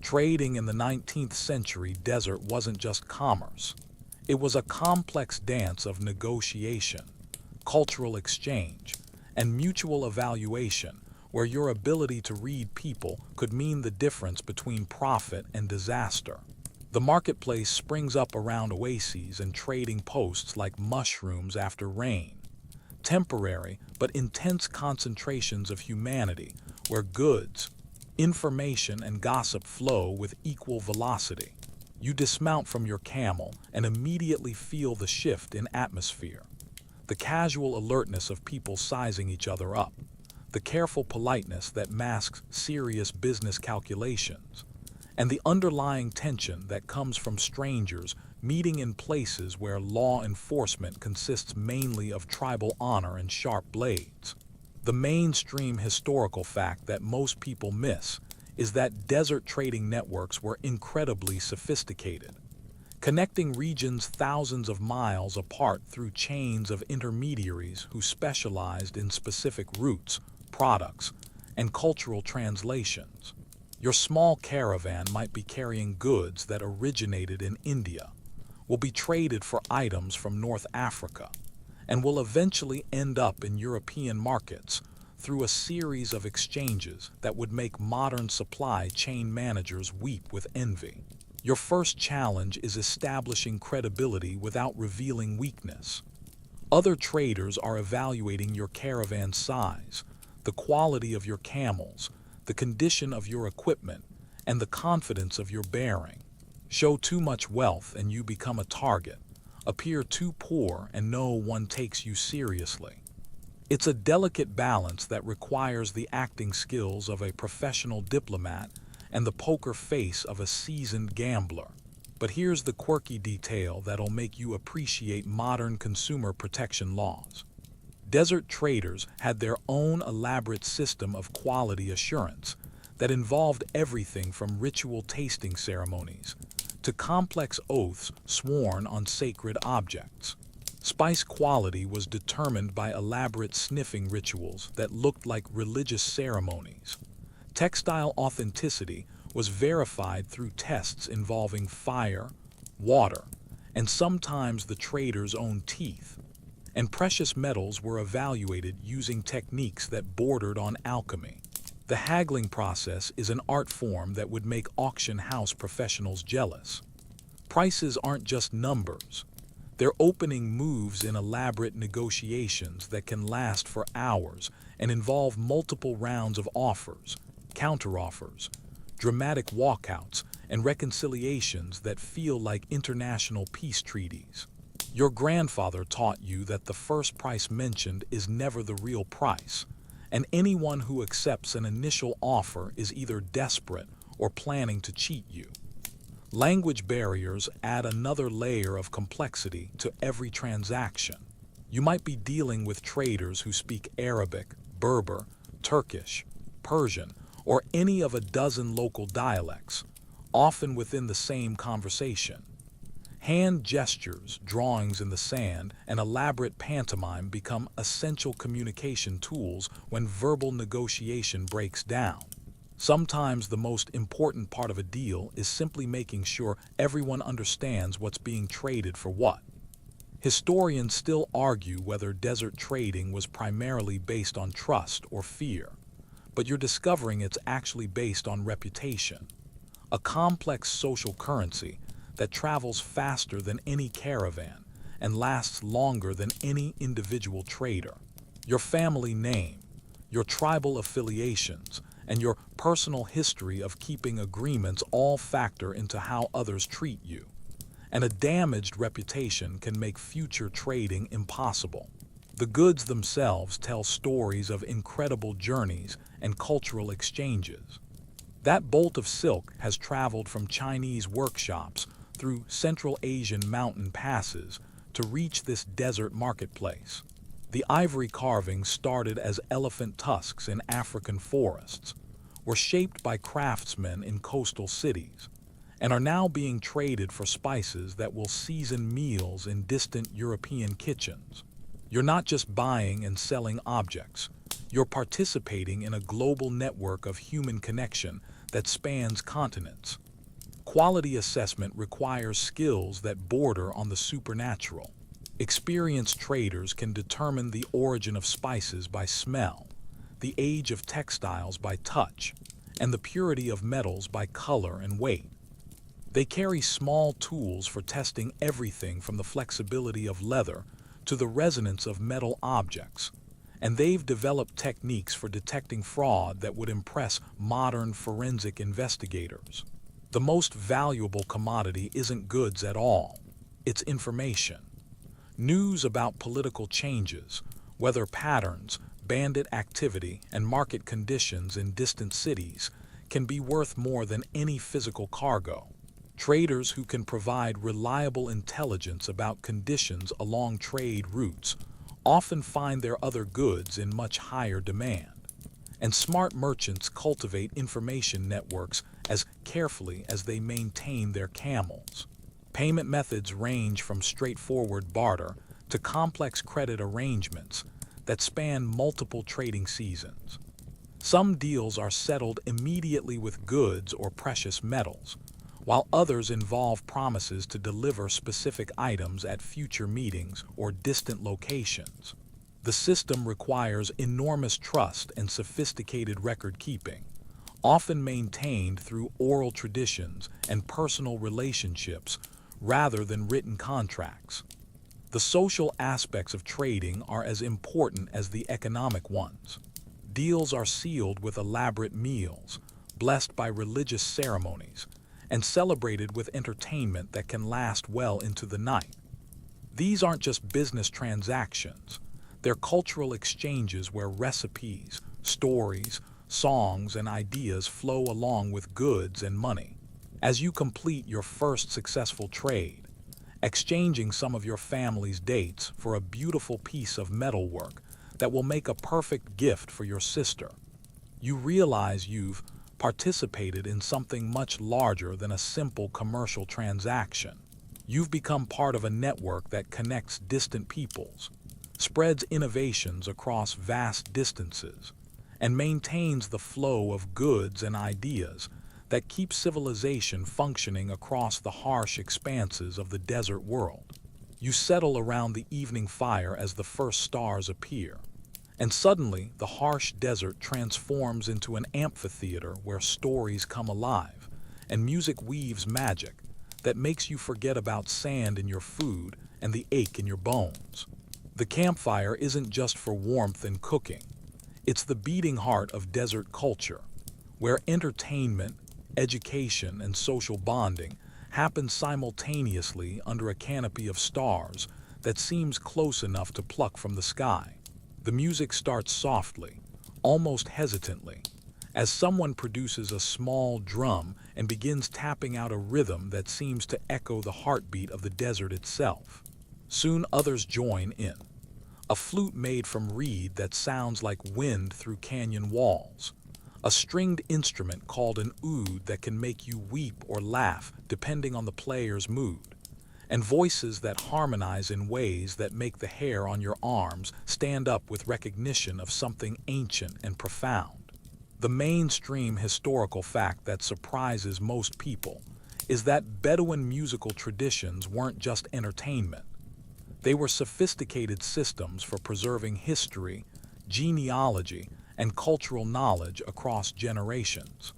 Trading in the 19th century desert wasn't just commerce. It was a complex dance of negotiation, cultural exchange, and mutual evaluation, where your ability to read people could mean the difference between profit and disaster. The marketplace springs up around oases and trading posts like mushrooms after rain. Temporary but intense concentrations of humanity where goods, information, and gossip flow with equal velocity. You dismount from your camel and immediately feel the shift in atmosphere. The casual alertness of people sizing each other up. The careful politeness that masks serious business calculations. And the underlying tension that comes from strangers meeting in places where law enforcement consists mainly of tribal honor and sharp blades. The mainstream historical fact that most people miss is that desert trading networks were incredibly sophisticated, connecting regions thousands of miles apart through chains of intermediaries who specialized in specific routes, products, and cultural translations. Your small caravan might be carrying goods that originated in India, will be traded for items from North Africa, and will eventually end up in European markets through a series of exchanges that would make modern supply chain managers weep with envy. Your first challenge is establishing credibility without revealing weakness. Other traders are evaluating your caravan size, the quality of your camels, the condition of your equipment, and the confidence of your bearing. Show too much wealth and you become a target. Appear too poor and no one takes you seriously. It's a delicate balance that requires the acting skills of a professional diplomat and the poker face of a seasoned gambler. But here's the quirky detail that'll make you appreciate modern consumer protection laws. Desert traders had their own elaborate system of quality assurance that involved everything from ritual tasting ceremonies to complex oaths sworn on sacred objects. Spice quality was determined by elaborate sniffing rituals that looked like religious ceremonies. Textile authenticity was verified through tests involving fire, water, and sometimes the trader's own teeth. And precious metals were evaluated using techniques that bordered on alchemy. The haggling process is an art form that would make auction house professionals jealous. Prices aren't just numbers. They're opening moves in elaborate negotiations that can last for hours and involve multiple rounds of offers, counteroffers, dramatic walkouts, and reconciliations that feel like international peace treaties. Your grandfather taught you that the first price mentioned is never the real price, and anyone who accepts an initial offer is either desperate or planning to cheat you. Language barriers add another layer of complexity to every transaction. You might be dealing with traders who speak Arabic, Berber, Turkish, Persian, or any of a dozen local dialects, often within the same conversation. Hand gestures, drawings in the sand, and elaborate pantomime become essential communication tools when verbal negotiation breaks down. Sometimes the most important part of a deal is simply making sure everyone understands what's being traded for what. Historians still argue whether desert trading was primarily based on trust or fear, but you're discovering it's actually based on reputation, a complex social currency that travels faster than any caravan and lasts longer than any individual trader. Your family name, your tribal affiliations, and your personal history of keeping agreements all factor into how others treat you. And a damaged reputation can make future trading impossible. The goods themselves tell stories of incredible journeys and cultural exchanges. That bolt of silk has traveled from Chinese workshops through Central Asian mountain passes to reach this desert marketplace. The ivory carvings started as elephant tusks in African forests, were shaped by craftsmen in coastal cities, and are now being traded for spices that will season meals in distant European kitchens. You're not just buying and selling objects, You're participating in a global network of human connection that spans continents. Quality assessment requires skills that border on the supernatural. Experienced traders can determine the origin of spices by smell, the age of textiles by touch, and the purity of metals by color and weight. They carry small tools for testing everything from the flexibility of leather to the resonance of metal objects, and they've developed techniques for detecting fraud that would impress modern forensic investigators. The most valuable commodity isn't goods at all, it's information. News about political changes, weather patterns, bandit activity, and market conditions in distant cities can be worth more than any physical cargo. Traders who can provide reliable intelligence about conditions along trade routes often find their other goods in much higher demand. And smart merchants cultivate information networks as carefully as they maintain their camels. Payment methods range from straightforward barter to complex credit arrangements that span multiple trading seasons. Some deals are settled immediately with goods or precious metals, while others involve promises to deliver specific items at future meetings or distant locations. The system requires enormous trust and sophisticated record-keeping, often maintained through oral traditions and personal relationships rather than written contracts. The social aspects of trading are as important as the economic ones. Deals are sealed with elaborate meals, blessed by religious ceremonies, and celebrated with entertainment that can last well into the night. These aren't just business transactions, they're cultural exchanges where recipes, stories, songs, and ideas flow along with goods and money. As you complete your first successful trade, exchanging some of your family's dates for a beautiful piece of metalwork that will make a perfect gift for your sister, you realize you've participated in something much larger than a simple commercial transaction. You've become part of a network that connects distant peoples, spreads innovations across vast distances, and maintains the flow of goods and ideas that keep civilization functioning across the harsh expanses of the desert world. You settle around the evening fire as the first stars appear, and suddenly the harsh desert transforms into an amphitheater where stories come alive and music weaves magic that makes you forget about sand in your food and the ache in your bones. The campfire isn't just for warmth and cooking. It's the beating heart of desert culture, where entertainment, education, and social bonding happen simultaneously under a canopy of stars that seems close enough to pluck from the sky. The music starts softly, almost hesitantly, as someone produces a small drum and begins tapping out a rhythm that seems to echo the heartbeat of the desert itself. Soon others join in. A flute made from reed that sounds like wind through canyon walls. A stringed instrument called an oud that can make you weep or laugh depending on the player's mood. And voices that harmonize in ways that make the hair on your arms stand up with recognition of something ancient and profound. The mainstream historical fact that surprises most people is that Bedouin musical traditions weren't just entertainment. They were sophisticated systems for preserving history, genealogy, and cultural knowledge across generations.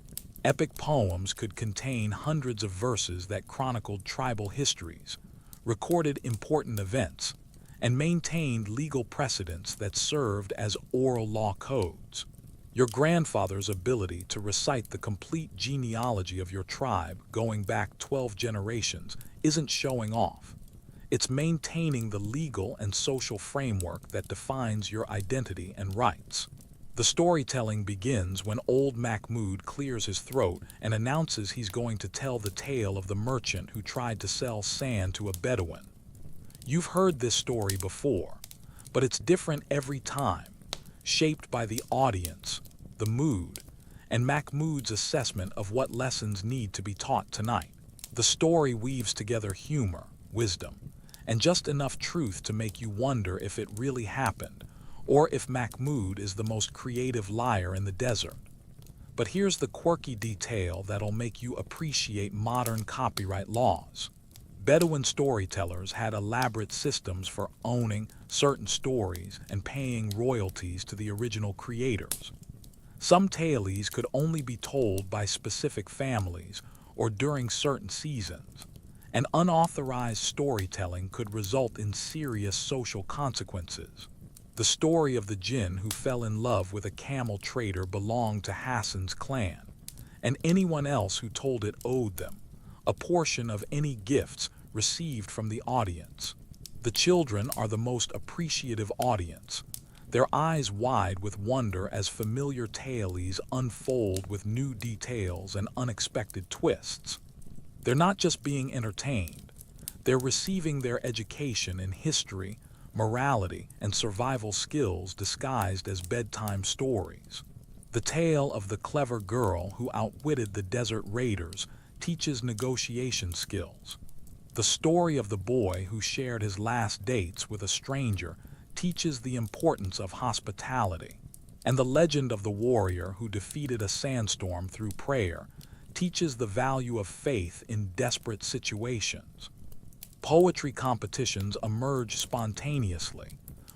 Epic poems could contain hundreds of verses that chronicled tribal histories, recorded important events, and maintained legal precedents that served as oral law codes. Your grandfather's ability to recite the complete genealogy of your tribe going back 12 generations isn't showing off. It's maintaining the legal and social framework that defines your identity and rights. The storytelling begins when old Mahmoud clears his throat and announces he's going to tell the tale of the merchant who tried to sell sand to a Bedouin. You've heard this story before, but it's different every time, shaped by the audience, the mood, and Mahmoud's assessment of what lessons need to be taught tonight. The story weaves together humor, wisdom, and just enough truth to make you wonder if it really happened, or if Mahmoud is the most creative liar in the desert. But here's the quirky detail that'll make you appreciate modern copyright laws. Bedouin storytellers had elaborate systems for owning certain stories and paying royalties to the original creators. Some tales could only be told by specific families or during certain seasons, and unauthorized storytelling could result in serious social consequences. The story of the jinn who fell in love with a camel trader belonged to Hassan's clan, and anyone else who told it owed them a portion of any gifts received from the audience. The children are the most appreciative audience, their eyes wide with wonder as familiar tales unfold with new details and unexpected twists. They're not just being entertained, they're receiving their education in history, morality, and survival skills disguised as bedtime stories. The tale of the clever girl who outwitted the desert raiders teaches negotiation skills. The story of the boy who shared his last dates with a stranger teaches the importance of hospitality. And the legend of the warrior who defeated a sandstorm through prayer teaches the value of faith in desperate situations. Poetry competitions emerge spontaneously,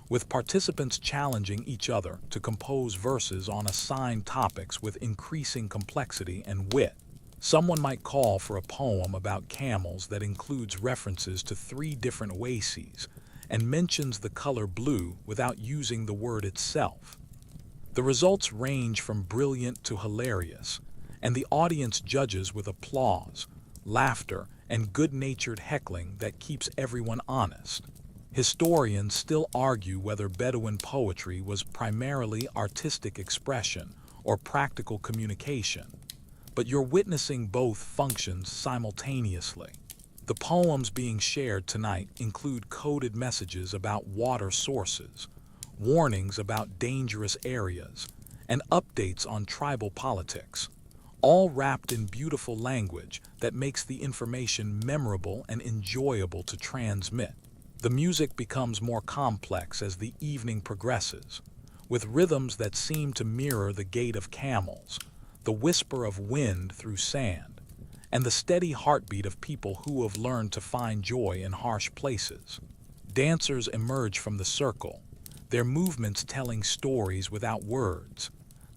with participants challenging each other to compose verses on assigned topics with increasing complexity and wit. Someone might call for a poem about camels that includes references to 3 different oases and mentions the color blue without using the word itself. The results range from brilliant to hilarious, and the audience judges with applause, laughter, and good-natured heckling that keeps everyone honest. Historians still argue whether Bedouin poetry was primarily artistic expression or practical communication, but you're witnessing both functions simultaneously. The poems being shared tonight include coded messages about water sources, warnings about dangerous areas, and updates on tribal politics, all wrapped in beautiful language that makes the information memorable and enjoyable to transmit. The music becomes more complex as the evening progresses, with rhythms that seem to mirror the gait of camels, the whisper of wind through sand, and the steady heartbeat of people who have learned to find joy in harsh places. Dancers emerge from the circle, their movements telling stories without words.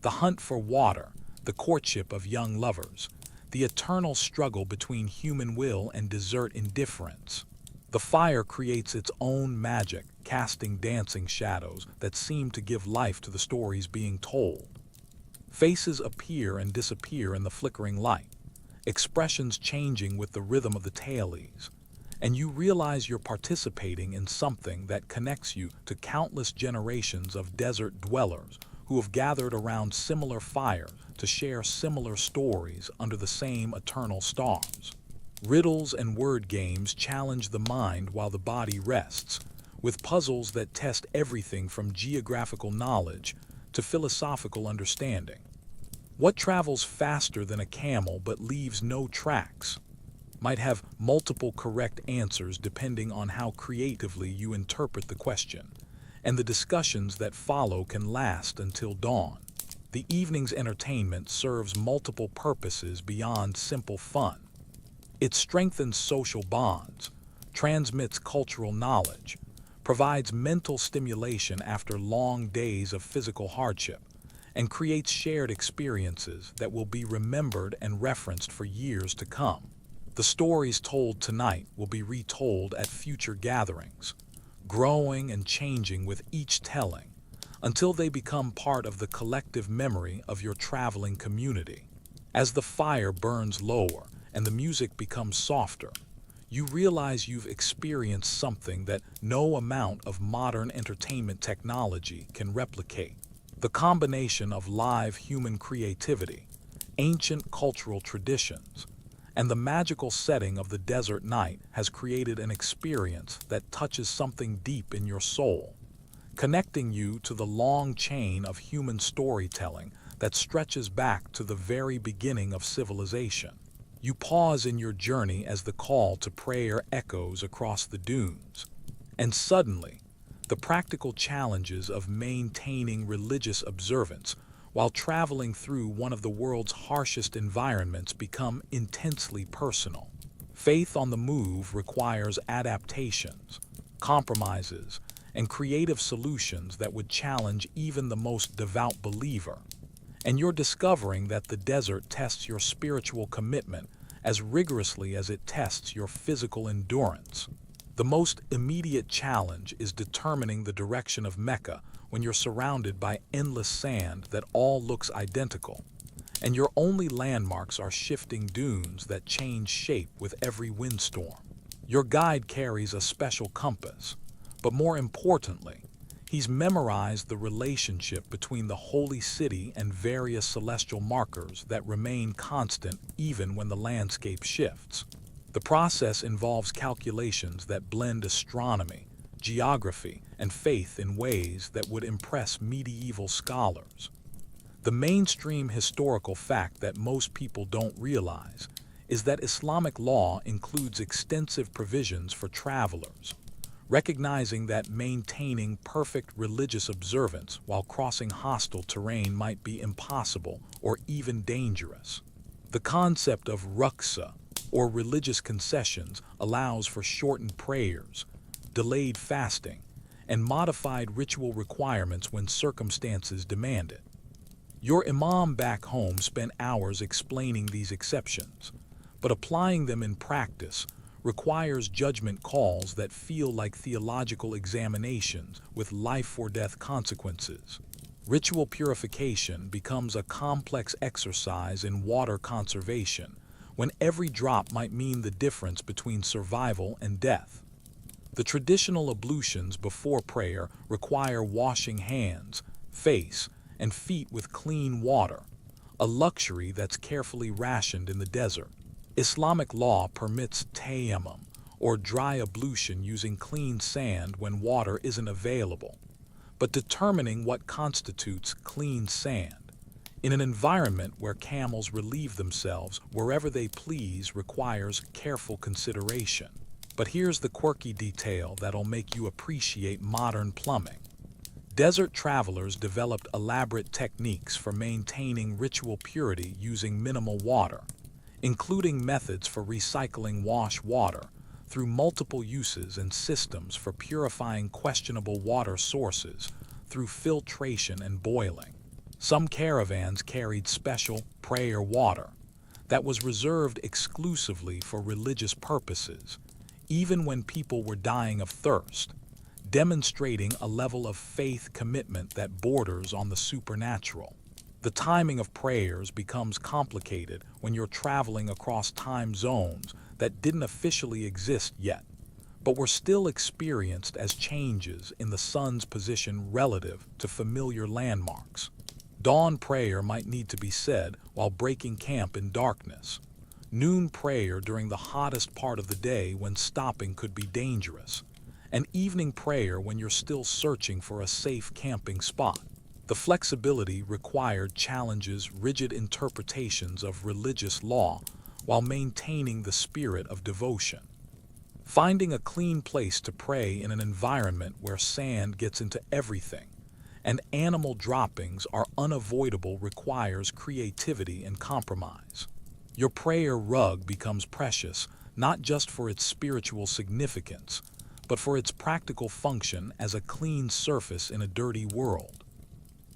The hunt for water, the courtship of young lovers, the eternal struggle between human will and desert indifference. The fire creates its own magic, casting dancing shadows that seem to give life to the stories being told. Faces appear and disappear in the flickering light, expressions changing with the rhythm of the tales, and you realize you're participating in something that connects you to countless generations of desert dwellers who have gathered around similar fires to share similar stories under the same eternal stars. Riddles and word games challenge the mind while the body rests, with puzzles that test everything from geographical knowledge to philosophical understanding. What travels faster than a camel but leaves no tracks? Might have multiple correct answers depending on how creatively you interpret the question, and the discussions that follow can last until dawn. The evening's entertainment serves multiple purposes beyond simple fun. It strengthens social bonds, transmits cultural knowledge, provides mental stimulation after long days of physical hardship, and creates shared experiences that will be remembered and referenced for years to come. The stories told tonight will be retold at future gatherings, growing and changing with each telling, until they become part of the collective memory of your traveling community. As the fire burns lower and the music becomes softer, you realize you've experienced something that no amount of modern entertainment technology can replicate. The combination of live human creativity, ancient cultural traditions, and the magical setting of the desert night has created an experience that touches something deep in your soul, connecting you to the long chain of human storytelling that stretches back to the very beginning of civilization. You pause in your journey as the call to prayer echoes across the dunes, and suddenly, The practical challenges of maintaining religious observance while traveling through one of the world's harshest environments become intensely personal. Faith on the move requires adaptations, compromises, and creative solutions that would challenge even the most devout believer. And you're discovering that the desert tests your spiritual commitment as rigorously as it tests your physical endurance. The most immediate challenge is determining the direction of Mecca when you're surrounded by endless sand that all looks identical, and your only landmarks are shifting dunes that change shape with every windstorm. Your guide carries a special compass, but more importantly, he's memorized the relationship between the holy city and various celestial markers that remain constant even when the landscape shifts. The process involves calculations that blend astronomy, geography, and faith in ways that would impress medieval scholars. The mainstream historical fact that most people don't realize is that Islamic law includes extensive provisions for travelers, recognizing that maintaining perfect religious observance while crossing hostile terrain might be impossible or even dangerous. The concept of rukhsa, or religious concessions, allows for shortened prayers, delayed fasting, and modified ritual requirements when circumstances demand it. Your imam back home spent hours explaining these exceptions, but applying them in practice requires judgment calls that feel like theological examinations with life-or-death consequences. Ritual purification becomes a complex exercise in water conservation, when every drop might mean the difference between survival and death. The traditional ablutions before prayer require washing hands, face, and feet with clean water, a luxury that's carefully rationed in the desert. Islamic law permits tayammum, or dry ablution using clean sand when water isn't available, but determining what constitutes clean sand in an environment where camels relieve themselves wherever they please requires careful consideration. But here's the quirky detail that'll make you appreciate modern plumbing. Desert travelers developed elaborate techniques for maintaining ritual purity using minimal water, including methods for recycling wash water through multiple uses and systems for purifying questionable water sources through filtration and boiling. Some caravans carried special prayer water that was reserved exclusively for religious purposes, even when people were dying of thirst, demonstrating a level of faith commitment that borders on the supernatural. The timing of prayers becomes complicated when you're traveling across time zones that didn't officially exist yet, but were still experienced as changes in the sun's position relative to familiar landmarks. Dawn prayer might need to be said while breaking camp in darkness. Noon prayer during the hottest part of the day when stopping could be dangerous. And evening prayer when you're still searching for a safe camping spot. The flexibility required challenges rigid interpretations of religious law while maintaining the spirit of devotion. Finding a clean place to pray in an environment where sand gets into everything and animal droppings are unavoidable requires creativity and compromise. Your prayer rug becomes precious not just for its spiritual significance, but for its practical function as a clean surface in a dirty world.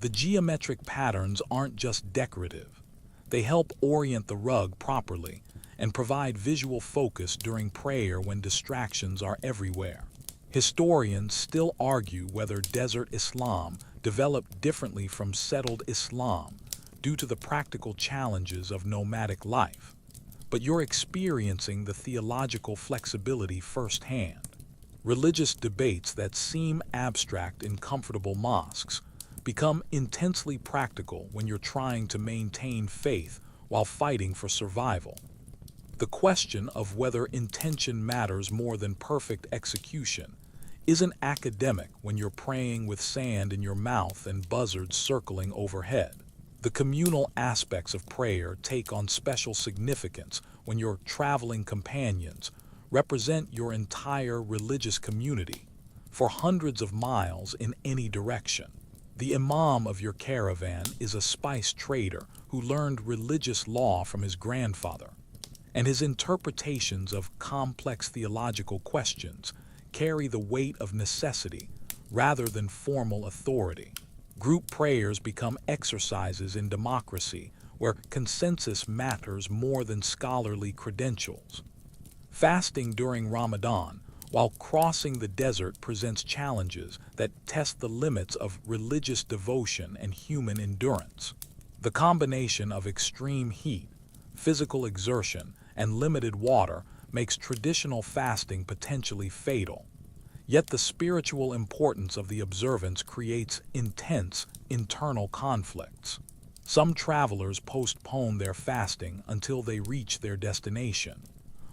The geometric patterns aren't just decorative. They help orient the rug properly and provide visual focus during prayer when distractions are everywhere. Historians still argue whether desert Islam developed differently from settled Islam due to the practical challenges of nomadic life, but you're experiencing the theological flexibility firsthand. Religious debates that seem abstract in comfortable mosques become intensely practical when you're trying to maintain faith while fighting for survival. The question of whether intention matters more than perfect execution isn't academic when you're praying with sand in your mouth and buzzards circling overhead. The communal aspects of prayer take on special significance when your traveling companions represent your entire religious community, for hundreds of miles in any direction. The imam of your caravan is a spice trader who learned religious law from his grandfather, and his interpretations of complex theological questions carry the weight of necessity rather than formal authority. Group prayers become exercises in democracy where consensus matters more than scholarly credentials. Fasting during Ramadan while crossing the desert presents challenges that test the limits of religious devotion and human endurance. The combination of extreme heat, physical exertion, and limited water makes traditional fasting potentially fatal. Yet the spiritual importance of the observance creates intense internal conflicts. Some travelers postpone their fasting until they reach their destination,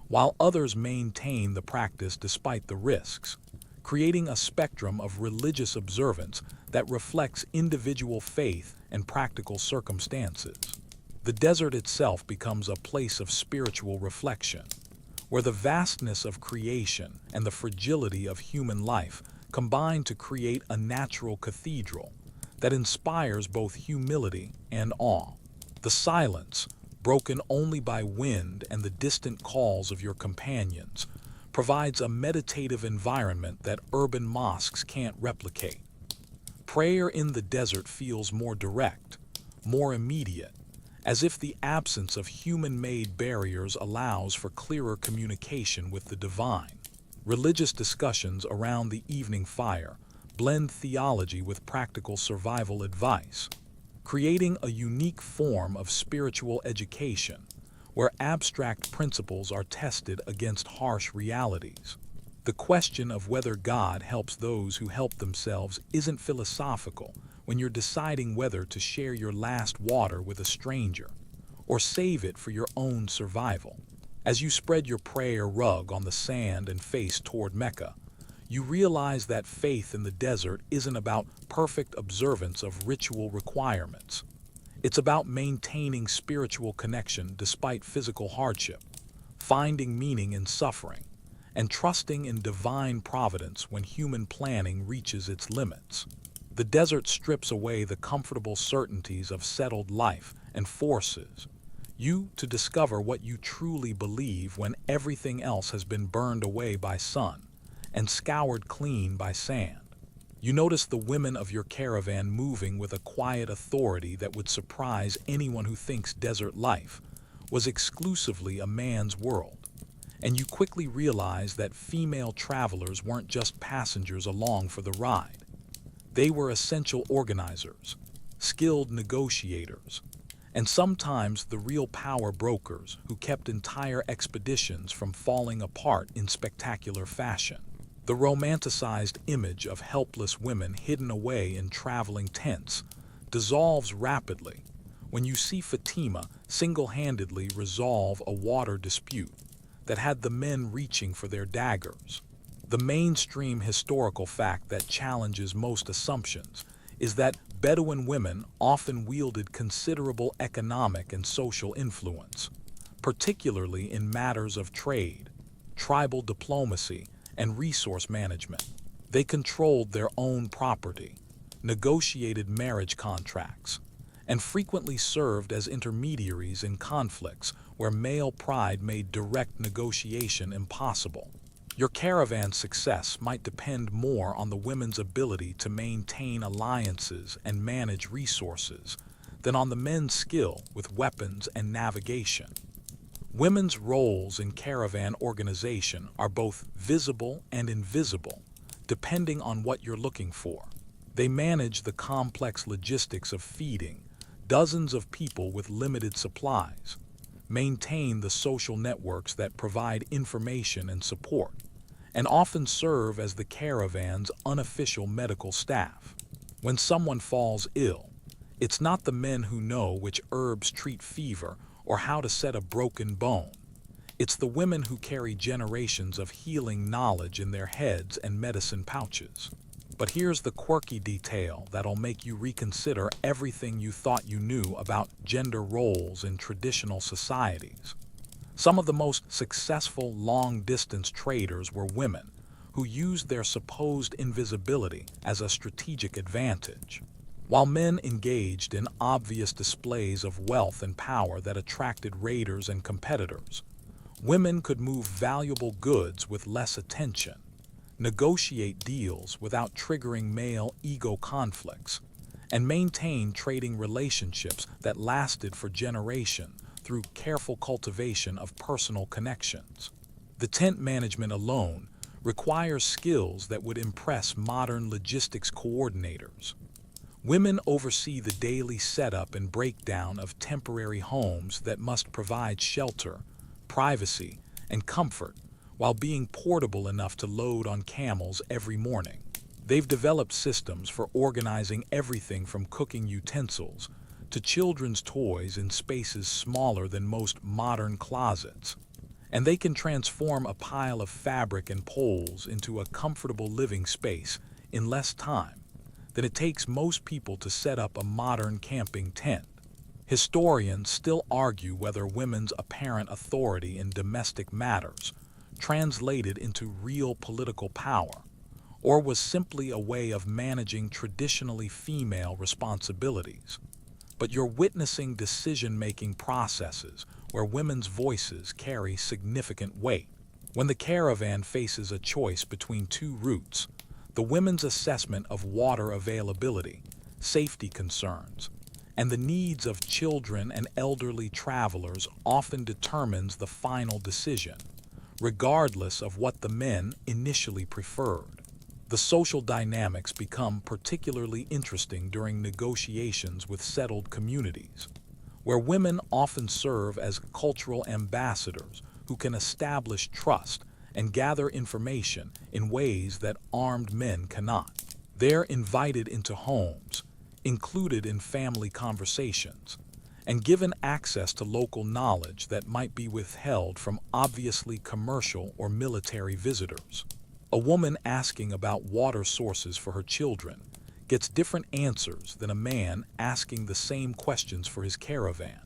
while others maintain the practice despite the risks, creating a spectrum of religious observance that reflects individual faith and practical circumstances. The desert itself becomes a place of spiritual reflection, where the vastness of creation and the fragility of human life combine to create a natural cathedral that inspires both humility and awe. The silence, broken only by wind and the distant calls of your companions, provides a meditative environment that urban mosques can't replicate. Prayer in the desert feels more direct, more immediate, as if the absence of human-made barriers allows for clearer communication with the divine. Religious discussions around the evening fire blend theology with practical survival advice, creating a unique form of spiritual education where abstract principles are tested against harsh realities. The question of whether God helps those who help themselves isn't philosophical when you're deciding whether to share your last water with a stranger or save it for your own survival. As you spread your prayer rug on the sand and face toward Mecca, you realize that faith in the desert isn't about perfect observance of ritual requirements. It's about maintaining spiritual connection despite physical hardship, finding meaning in suffering, and trusting in divine providence when human planning reaches its limits. The desert strips away the comfortable certainties of settled life and forces you to discover what you truly believe when everything else has been burned away by sun and scoured clean by sand. You notice the women of your caravan moving with a quiet authority that would surprise anyone who thinks desert life was exclusively a man's world. And you quickly realize that female travelers weren't just passengers along for the ride. They were essential organizers, skilled negotiators, and sometimes the real power brokers who kept entire expeditions from falling apart in spectacular fashion. The romanticized image of helpless women hidden away in traveling tents dissolves rapidly when you see Fatima single-handedly resolve a water dispute that had the men reaching for their daggers. The mainstream historical fact that challenges most assumptions is that Bedouin women often wielded considerable economic and social influence, particularly in matters of trade, tribal diplomacy, and resource management. They controlled their own property, negotiated marriage contracts, and frequently served as intermediaries in conflicts where male pride made direct negotiation impossible. Your caravan's success might depend more on the women's ability to maintain alliances and manage resources than on the men's skill with weapons and navigation. Women's roles in caravan organization are both visible and invisible, depending on what you're looking for. They manage the complex logistics of feeding dozens of people with limited supplies, maintain the social networks that provide information and support, and often serve as the caravan's unofficial medical staff. When someone falls ill, it's not the men who know which herbs treat fever or how to set a broken bone. It's the women who carry generations of healing knowledge in their heads and medicine pouches. But here's the quirky detail that'll make you reconsider everything you thought you knew about gender roles in traditional societies. Some of the most successful long-distance traders were women who used their supposed invisibility as a strategic advantage. While men engaged in obvious displays of wealth and power that attracted raiders and competitors, women could move valuable goods with less attention, negotiate deals without triggering male ego conflicts, and maintain trading relationships that lasted for generations through careful cultivation of personal connections. The tent management alone requires skills that would impress modern logistics coordinators. Women oversee the daily setup and breakdown of temporary homes that must provide shelter, privacy, and comfort while being portable enough to load on camels every morning. They've developed systems for organizing everything from cooking utensils to children's toys in spaces smaller than most modern closets. And they can transform a pile of fabric and poles into a comfortable living space in less time than it takes most people to set up a modern camping tent. Historians still argue whether women's apparent authority in domestic matters translated into real political power, or was simply a way of managing traditionally female responsibilities. But you're witnessing decision-making processes where women's voices carry significant weight. When the caravan faces a choice between two routes, the women's assessment of water availability, safety concerns, and the needs of children and elderly travelers often determines the final decision, regardless of what the men initially preferred. The social dynamics become particularly interesting during negotiations with settled communities, where women often serve as cultural ambassadors who can establish trust and gather information in ways that armed men cannot. They're invited into homes, included in family conversations, and given access to local knowledge that might be withheld from obviously commercial or military visitors. A woman asking about water sources for her children gets different answers than a man asking the same questions for his caravan.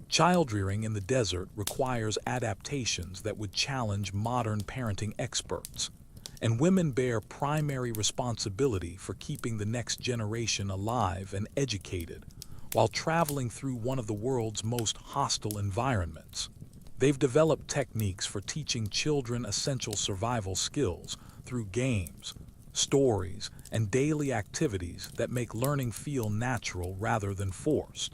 Child-rearing in the desert requires adaptations that would challenge modern parenting experts, and women bear primary responsibility for keeping the next generation alive and educated while traveling through one of the world's most hostile environments. They've developed techniques for teaching children essential survival skills through games, stories, and daily activities that make learning feel natural rather than forced.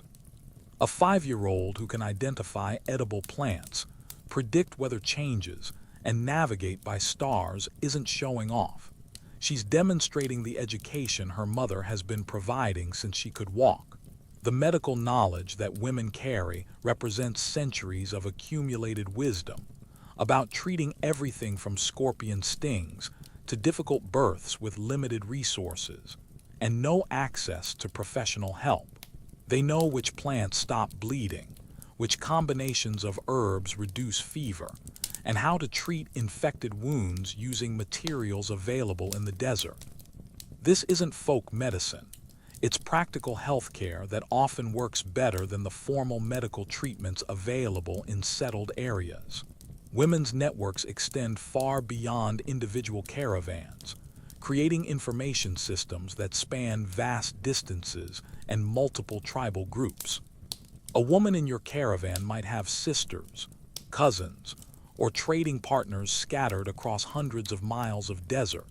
A 5-year-old who can identify edible plants, predict weather changes, and navigate by stars isn't showing off. She's demonstrating the education her mother has been providing since she could walk. The medical knowledge that women carry represents centuries of accumulated wisdom about treating everything from scorpion stings to difficult births with limited resources and no access to professional help. They know which plants stop bleeding, which combinations of herbs reduce fever, and how to treat infected wounds using materials available in the desert. This isn't folk medicine. It's practical healthcare that often works better than the formal medical treatments available in settled areas. Women's networks extend far beyond individual caravans, creating information systems that span vast distances and multiple tribal groups. A woman in your caravan might have sisters, cousins, or trading partners scattered across hundreds of miles of desert,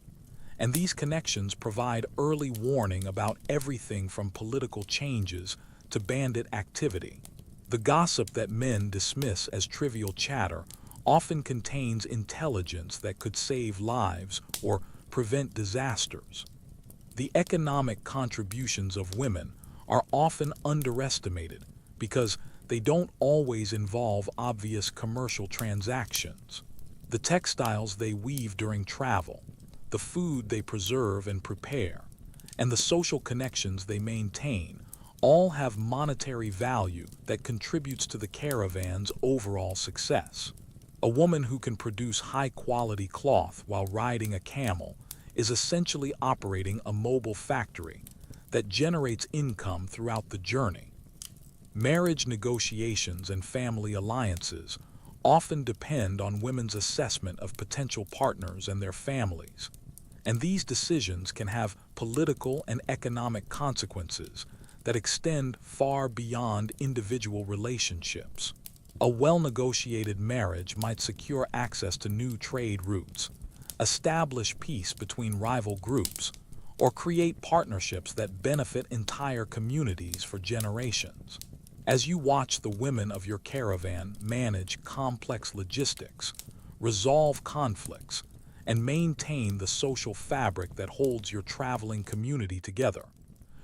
and these connections provide early warning about everything from political changes to bandit activity. The gossip that men dismiss as trivial chatter often contains intelligence that could save lives or prevent disasters. The economic contributions of women are often underestimated because they don't always involve obvious commercial transactions. The textiles they weave during travel, the food they preserve and prepare, and the social connections they maintain all have monetary value that contributes to the caravan's overall success. A woman who can produce high-quality cloth while riding a camel is essentially operating a mobile factory that generates income throughout the journey. Marriage negotiations and family alliances often depend on women's assessment of potential partners and their families, and these decisions can have political and economic consequences that extend far beyond individual relationships. A well-negotiated marriage might secure access to new trade routes, establish peace between rival groups, or create partnerships that benefit entire communities for generations. As you watch the women of your caravan manage complex logistics, resolve conflicts, and maintain the social fabric that holds your traveling community together,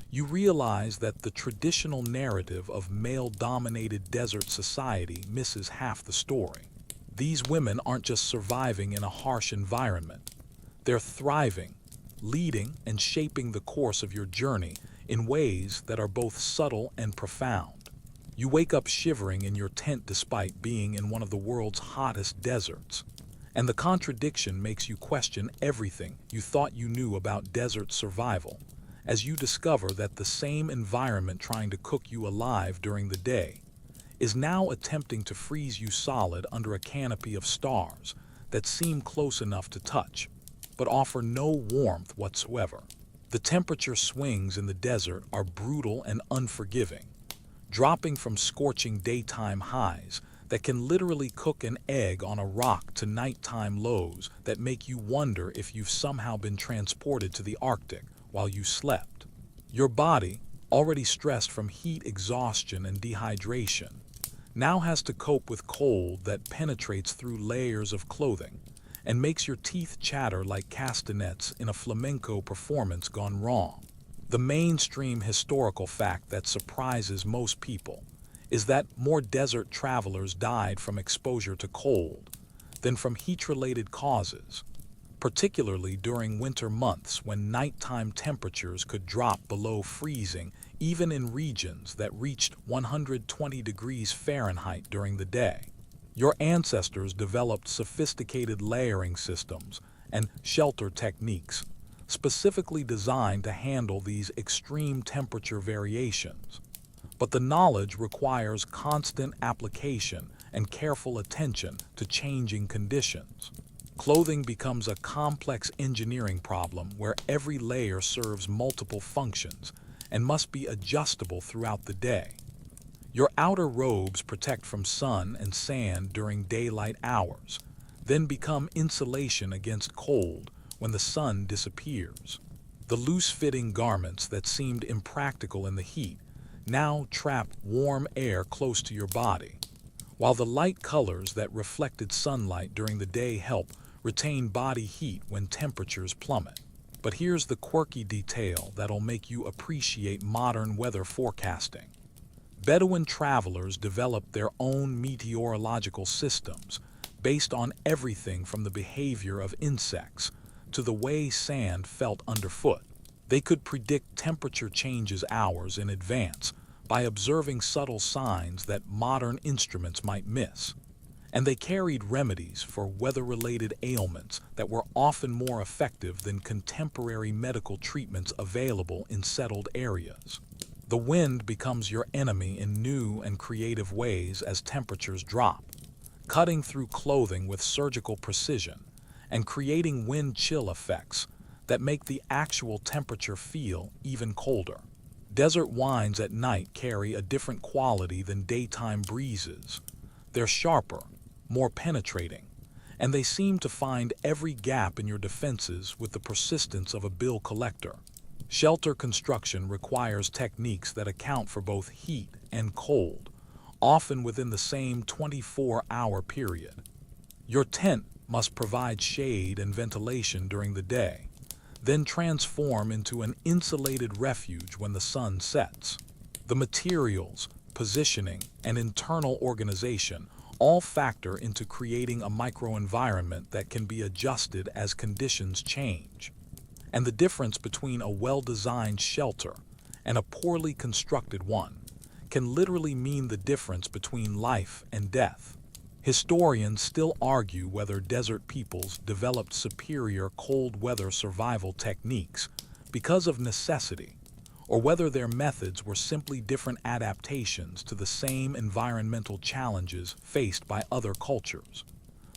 you realize that the traditional narrative of male-dominated desert society misses half the story. These women aren't just surviving in a harsh environment. They're thriving, leading and shaping the course of your journey in ways that are both subtle and profound. You wake up shivering in your tent despite being in one of the world's hottest deserts, and the contradiction makes you question everything you thought you knew about desert survival, as you discover that the same environment trying to cook you alive during the day is now attempting to freeze you solid under a canopy of stars that seem close enough to touch, but offer no warmth whatsoever. The temperature swings in the desert are brutal and unforgiving, dropping from scorching daytime highs that can literally cook an egg on a rock to nighttime lows that make you wonder if you've somehow been transported to the Arctic while you slept. Your body, already stressed from heat exhaustion and dehydration, now has to cope with cold that penetrates through layers of clothing and makes your teeth chatter like castanets in a flamenco performance gone wrong. The mainstream historical fact that surprises most people is that more desert travelers died from exposure to cold than from heat-related causes, particularly during winter months when nighttime temperatures could drop below freezing even in regions that reached 120 degrees Fahrenheit during the day. Your ancestors developed sophisticated layering systems and shelter techniques specifically designed to handle these extreme temperature variations. But the knowledge requires constant application and careful attention to changing conditions. Clothing becomes a complex engineering problem where every layer serves multiple functions and must be adjustable throughout the day. Your outer robes protect from sun and sand during daylight hours, then become insulation against cold when the sun disappears. The loose-fitting garments that seemed impractical in the heat now trap warm air close to your body, while the light colors that reflected sunlight during the day help retain body heat when temperatures plummet. But here's the quirky detail that'll make you appreciate modern weather forecasting. Bedouin travelers developed their own meteorological systems based on everything from the behavior of insects to the way sand felt underfoot. They could predict temperature changes hours in advance by observing subtle signs that modern instruments might miss. And they carried remedies for weather-related ailments that were often more effective than contemporary medical treatments available in settled areas. The wind becomes your enemy in new and creative ways as temperatures drop, cutting through clothing with surgical precision and creating wind chill effects that make the actual temperature feel even colder. Desert winds at night carry a different quality than daytime breezes. They're sharper, more penetrating, and they seem to find every gap in your defenses with the persistence of a bill collector. Shelter construction requires techniques that account for both heat and cold, often within the same 24-hour period. Your tent must provide shade and ventilation during the day, then transform into an insulated refuge when the sun sets. The materials, positioning, and internal organization all factor into creating a microenvironment that can be adjusted as conditions change. And the difference between a well-designed shelter and a poorly constructed one can literally mean the difference between life and death. Historians still argue whether desert peoples developed superior cold weather survival techniques because of necessity or whether their methods were simply different adaptations to the same environmental challenges faced by other cultures.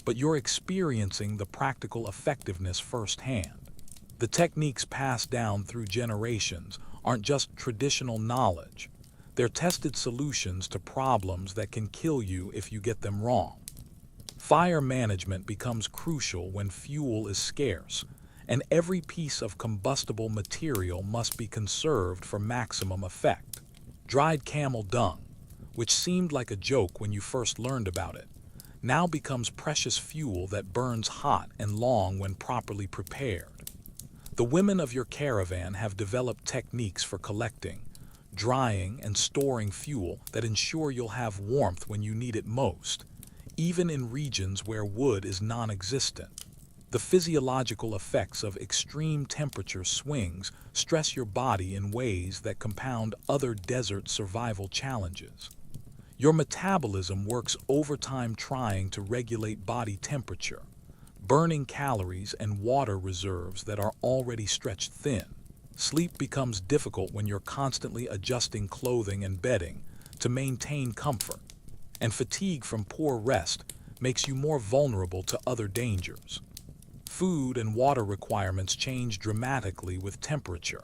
But you're experiencing the practical effectiveness firsthand. The techniques passed down through generations aren't just traditional knowledge. They're tested solutions to problems that can kill you if you get them wrong. Fire management becomes crucial when fuel is scarce, and every piece of combustible material must be conserved for maximum effect. Dried camel dung, which seemed like a joke when you first learned about it, now becomes precious fuel that burns hot and long when properly prepared. The women of your caravan have developed techniques for collecting, drying, and storing fuel that ensure you'll have warmth when you need it most, even in regions where wood is non-existent. The physiological effects of extreme temperature swings stress your body in ways that compound other desert survival challenges. Your metabolism works overtime trying to regulate body temperature, burning calories and water reserves that are already stretched thin. Sleep becomes difficult when you're constantly adjusting clothing and bedding to maintain comfort, and fatigue from poor rest makes you more vulnerable to other dangers. Food and water requirements change dramatically with temperature,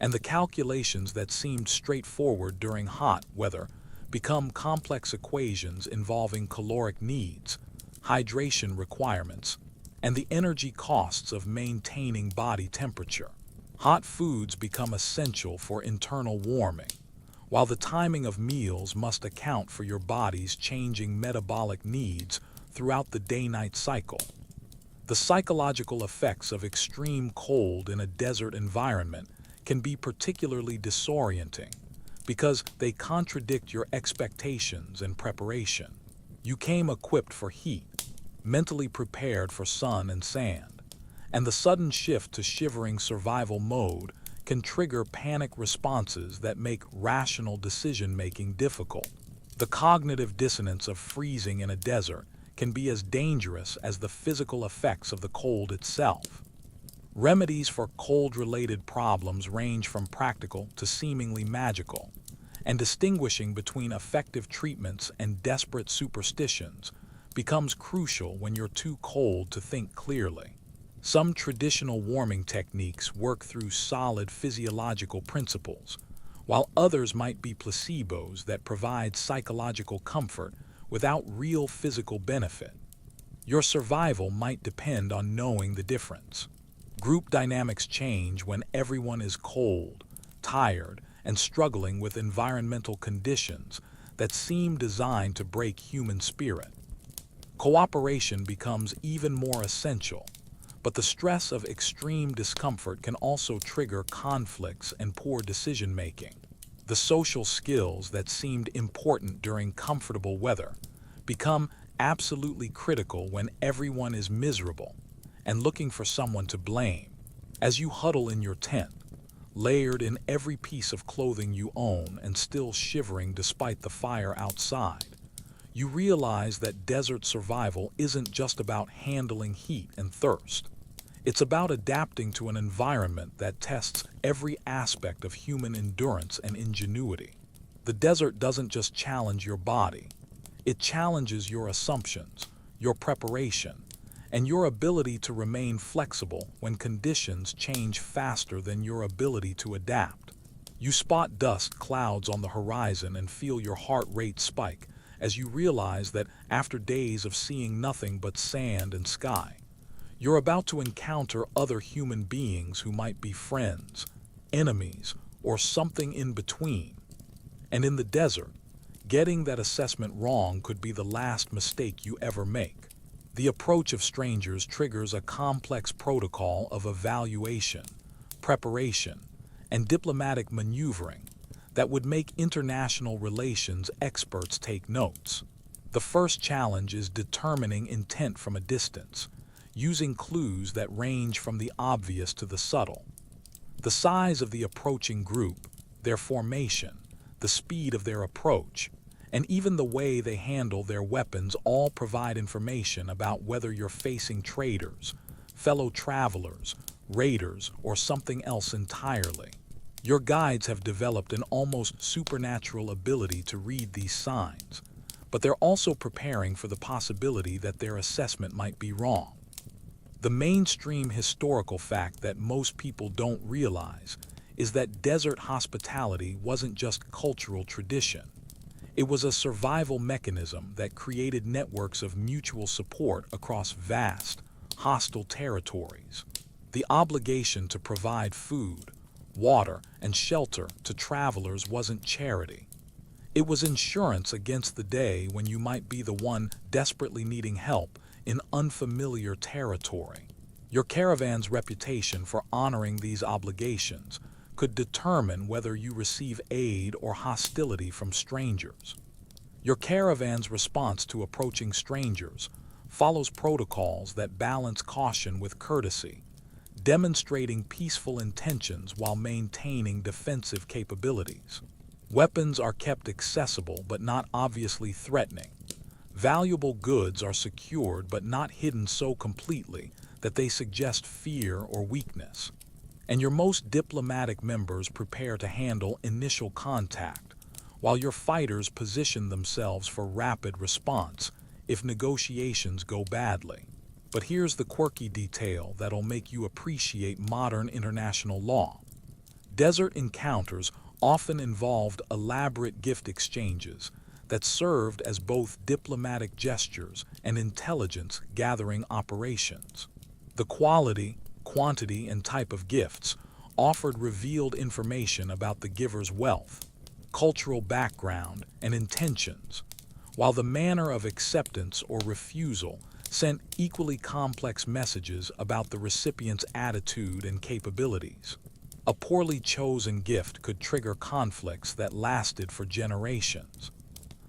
and the calculations that seemed straightforward during hot weather become complex equations involving caloric needs, hydration requirements, and the energy costs of maintaining body temperature. Hot foods become essential for internal warming, while the timing of meals must account for your body's changing metabolic needs throughout the day-night cycle. The psychological effects of extreme cold in a desert environment can be particularly disorienting because they contradict your expectations and preparation. You came equipped for heat, mentally prepared for sun and sand, and the sudden shift to shivering survival mode can trigger panic responses that make rational decision-making difficult. The cognitive dissonance of freezing in a desert can be as dangerous as the physical effects of the cold itself. Remedies for cold-related problems range from practical to seemingly magical, and distinguishing between effective treatments and desperate superstitions becomes crucial when you're too cold to think clearly. Some traditional warming techniques work through solid physiological principles, while others might be placebos that provide psychological comfort without real physical benefit. Your survival might depend on knowing the difference. Group dynamics change when everyone is cold, tired, and struggling with environmental conditions that seem designed to break human spirit. Cooperation becomes even more essential, but the stress of extreme discomfort can also trigger conflicts and poor decision-making. The social skills that seemed important during comfortable weather become absolutely critical when everyone is miserable and looking for someone to blame. As you huddle in your tent, layered in every piece of clothing you own and still shivering despite the fire outside, you realize that desert survival isn't just about handling heat and thirst. It's about adapting to an environment that tests every aspect of human endurance and ingenuity. The desert doesn't just challenge your body, it challenges your assumptions, your preparation, and your ability to remain flexible when conditions change faster than your ability to adapt. You spot dust clouds on the horizon and feel your heart rate spike as you realize that after days of seeing nothing but sand and sky, you're about to encounter other human beings who might be friends, enemies, or something in between. And in the desert, getting that assessment wrong could be the last mistake you ever make. The approach of strangers triggers a complex protocol of evaluation, preparation, and diplomatic maneuvering that would make international relations experts take notes. The first challenge is determining intent from a distance, using clues that range from the obvious to the subtle. The size of the approaching group, their formation, the speed of their approach, and even the way they handle their weapons all provide information about whether you're facing traders, fellow travelers, raiders, or something else entirely. Your guides have developed an almost supernatural ability to read these signs, but they're also preparing for the possibility that their assessment might be wrong. The mainstream historical fact that most people don't realize is that desert hospitality wasn't just cultural tradition. It was a survival mechanism that created networks of mutual support across vast, hostile territories. The obligation to provide food, water, and shelter to travelers wasn't charity. It was insurance against the day when you might be the one desperately needing help in unfamiliar territory. Your caravan's reputation for honoring these obligations could determine whether you receive aid or hostility from strangers. Your caravan's response to approaching strangers follows protocols that balance caution with courtesy, demonstrating peaceful intentions while maintaining defensive capabilities. Weapons are kept accessible but not obviously threatening. Valuable goods are secured but not hidden so completely that they suggest fear or weakness. And your most diplomatic members prepare to handle initial contact, while your fighters position themselves for rapid response if negotiations go badly. But here's the quirky detail that'll make you appreciate modern international law. Desert encounters often involved elaborate gift exchanges that served as both diplomatic gestures and intelligence-gathering operations. The quality, quantity, and type of gifts offered revealed information about the giver's wealth, cultural background, and intentions, while the manner of acceptance or refusal sent equally complex messages about the recipient's attitude and capabilities. A poorly chosen gift could trigger conflicts that lasted for generations.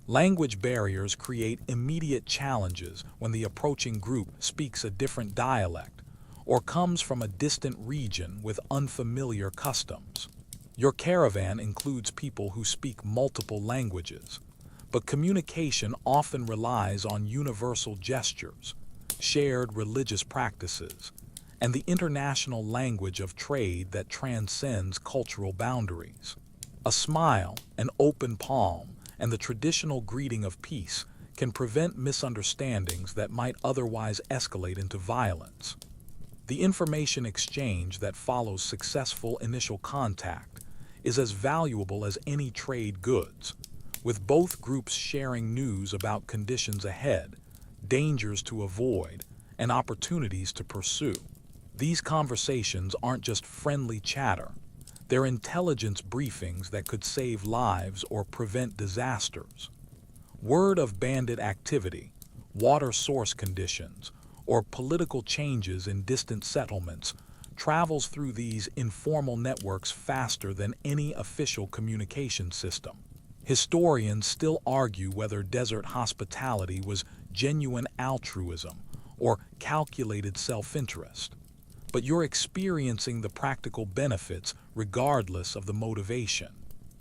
Language barriers create immediate challenges when the approaching group speaks a different dialect or comes from a distant region with unfamiliar customs. Your caravan includes people who speak multiple languages, but communication often relies on universal gestures, shared religious practices, and the international language of trade that transcends cultural boundaries. A smile, an open palm, and the traditional greeting of peace can prevent misunderstandings that might otherwise escalate into violence. The information exchange that follows successful initial contact is as valuable as any trade goods, with both groups sharing news about conditions ahead, dangers to avoid, and opportunities to pursue. These conversations aren't just friendly chatter. They're intelligence briefings that could save lives or prevent disasters. Word of bandit activity, water source conditions, or political changes in distant settlements travels through these informal networks faster than any official communication system. Historians still argue whether desert hospitality was genuine altruism or calculated self-interest. But you're experiencing the practical benefits regardless of the motivation.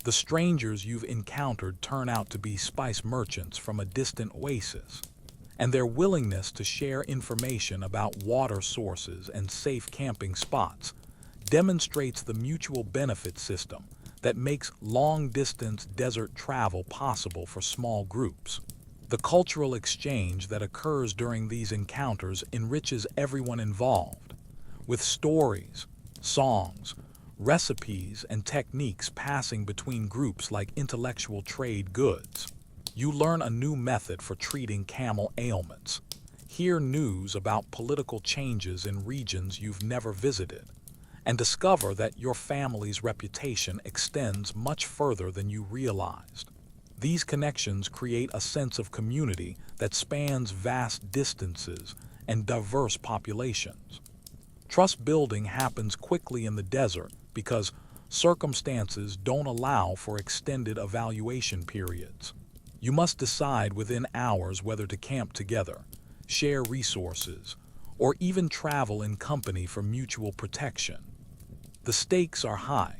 The strangers you've encountered turn out to be spice merchants from a distant oasis, and their willingness to share information about water sources and safe camping spots demonstrates the mutual benefit system that makes long-distance desert travel possible for small groups. The cultural exchange that occurs during these encounters enriches everyone involved, with stories, songs, recipes, and techniques passing between groups like intellectual trade goods. You learn a new method for treating camel ailments, hear news about political changes in regions you've never visited, and discover that your family's reputation extends much further than you realized. These connections create a sense of community that spans vast distances and diverse populations. Trust building happens quickly in the desert because circumstances don't allow for extended evaluation periods. You must decide within hours whether to camp together, share resources, or even travel in company for mutual protection. The stakes are high.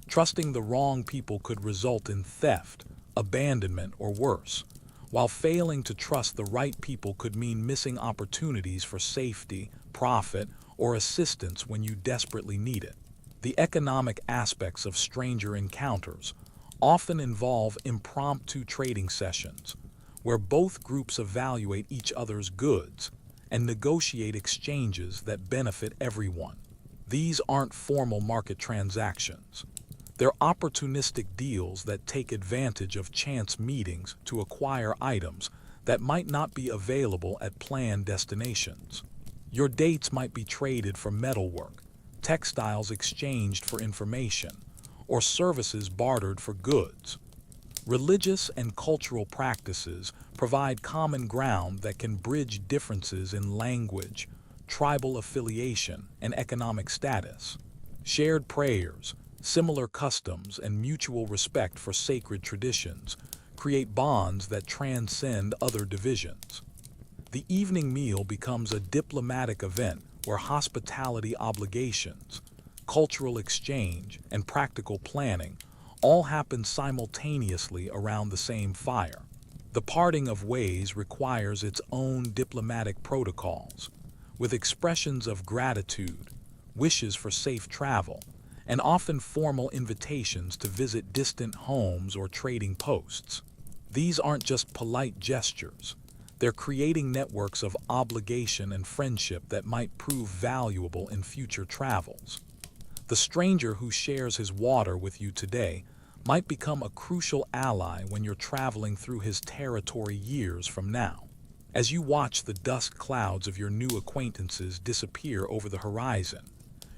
Trusting the wrong people could result in theft, abandonment, or worse, while failing to trust the right people could mean missing opportunities for safety, profit, or assistance when you desperately need it. The economic aspects of stranger encounters often involve impromptu trading sessions, where both groups evaluate each other's goods and negotiate exchanges that benefit everyone. These aren't formal market transactions. They're opportunistic deals that take advantage of chance meetings to acquire items that might not be available at planned destinations. Your dates might be traded for metalwork, textiles exchanged for information, or services bartered for goods. Religious and cultural practices provide common ground that can bridge differences in language, tribal affiliation, and economic status. Shared prayers, similar customs, and mutual respect for sacred traditions create bonds that transcend other divisions. The evening meal becomes a diplomatic event where hospitality obligations, cultural exchange, and practical planning all happen simultaneously around the same fire. The parting of ways requires its own diplomatic protocols, with expressions of gratitude, wishes for safe travel, and often formal invitations to visit distant homes or trading posts. These aren't just polite gestures. They're creating networks of obligation and friendship that might prove valuable in future travels. The stranger who shares his water with you today might become a crucial ally when you're traveling through his territory years from now. As you watch the dust clouds of your new acquaintances disappear over the horizon,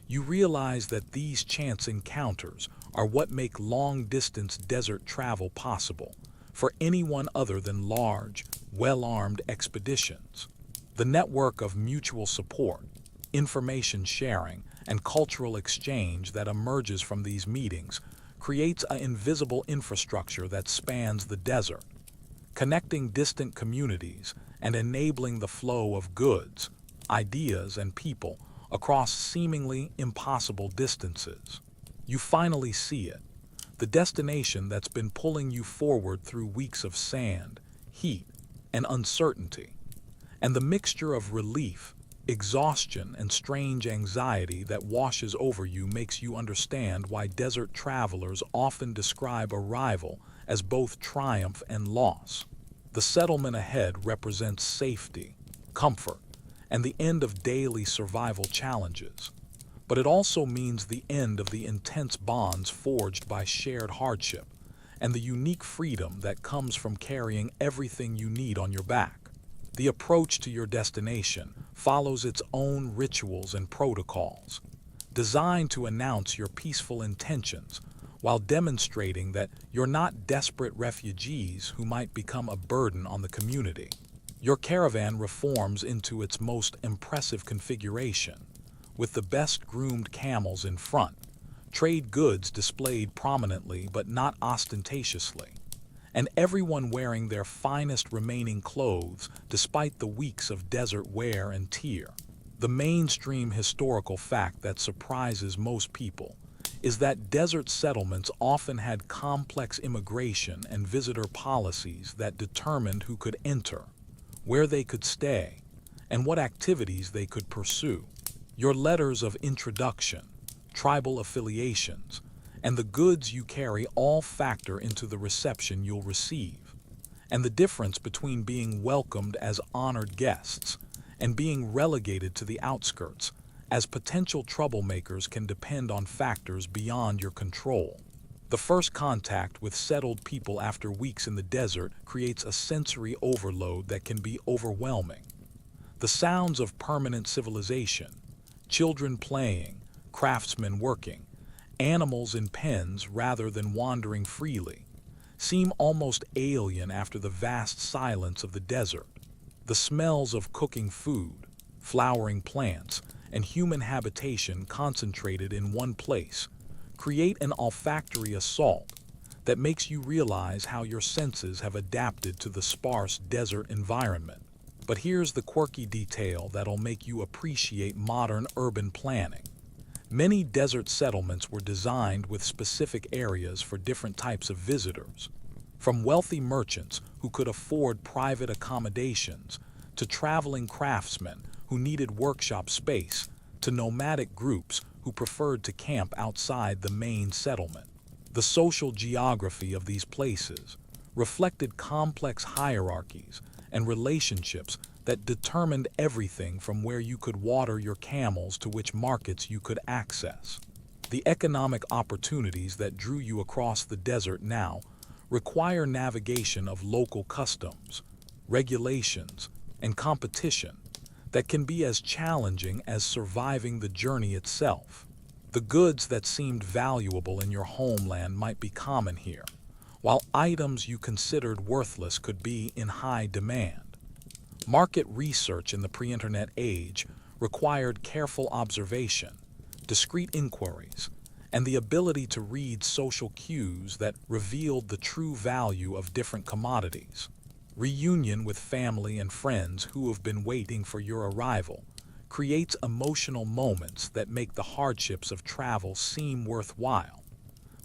you realize that these chance encounters are what make long-distance desert travel possible for anyone other than large, well-armed expeditions. The network of mutual support, information sharing, and cultural exchange that emerges from these meetings creates an invisible infrastructure that spans the desert, connecting distant communities and enabling the flow of goods, ideas, and people across seemingly impossible distances. You finally see it, the destination that's been pulling you forward through weeks of sand, heat, and uncertainty. And the mixture of relief, exhaustion, and strange anxiety that washes over you makes you understand why desert travelers often describe arrival as both triumph and loss. The settlement ahead represents safety, comfort, and the end of daily survival challenges. But it also means the end of the intense bonds forged by shared hardship and the unique freedom that comes from carrying everything you need on your back. The approach to your destination follows its own rituals and protocols, designed to announce your peaceful intentions while demonstrating that you're not desperate refugees who might become a burden on the community. Your caravan reforms into its most impressive configuration, with the best-groomed camels in front, trade goods displayed prominently but not ostentatiously, and everyone wearing their finest remaining clothes despite the weeks of desert wear and tear. The mainstream historical fact that surprises most people is that desert settlements often had complex immigration and visitor policies that determined who could enter, where they could stay, and what activities they could pursue. Your letters of introduction, tribal affiliations, and the goods you carry all factor into the reception you'll receive. And the difference between being welcomed as honored guests and being relegated to the outskirts as potential troublemakers can depend on factors beyond your control. The first contact with settled people after weeks in the desert creates a sensory overload that can be overwhelming. The sounds of permanent civilization, children playing, craftsmen working, animals in pens rather than wandering freely, seem almost alien after the vast silence of the desert. The smells of cooking food, flowering plants, and human habitation concentrated in one place create an olfactory assault that makes you realize how your senses have adapted to the sparse desert environment. But here's the quirky detail that'll make you appreciate modern urban planning. Many desert settlements were designed with specific areas for different types of visitors, from wealthy merchants who could afford private accommodations to traveling craftsmen who needed workshop space to nomadic groups who preferred to camp outside the main settlement. The social geography of these places reflected complex hierarchies and relationships that determined everything from where you could water your camels to which markets you could access. The economic opportunities that drew you across the desert now require navigation of local customs, regulations, and competition that can be as challenging as surviving the journey itself. The goods that seemed valuable in your homeland might be common here, while items you considered worthless could be in high demand. Market research in the pre-internet age required careful observation, discreet inquiries, and the ability to read social cues that revealed the true value of different commodities. Reunion with family and friends who have been waiting for your arrival creates emotional moments that make the hardships of travel seem worthwhile.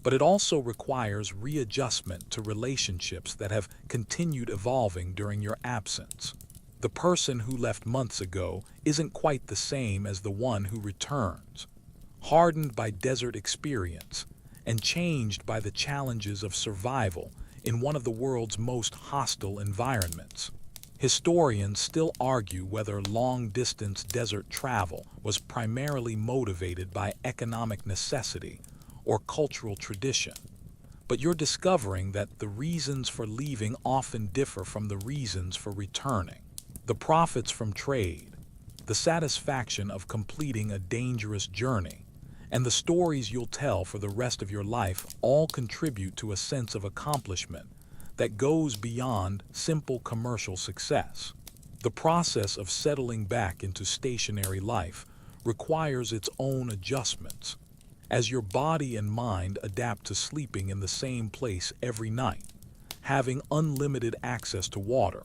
But it also requires readjustment to relationships that have continued evolving during your absence. The person who left months ago isn't quite the same as the one who returns. Hardened by desert experience and changed by the challenges of survival in one of the world's most hostile environments. Historians still argue whether long-distance desert travel was primarily motivated by economic necessity or cultural tradition. But you're discovering that the reasons for leaving often differ from the reasons for returning. The profits from trade, the satisfaction of completing a dangerous journey, and the stories you'll tell for the rest of your life all contribute to a sense of accomplishment that goes beyond simple commercial success. The process of settling back into stationary life requires its own adjustments, as your body and mind adapt to sleeping in the same place every night, having unlimited access to water,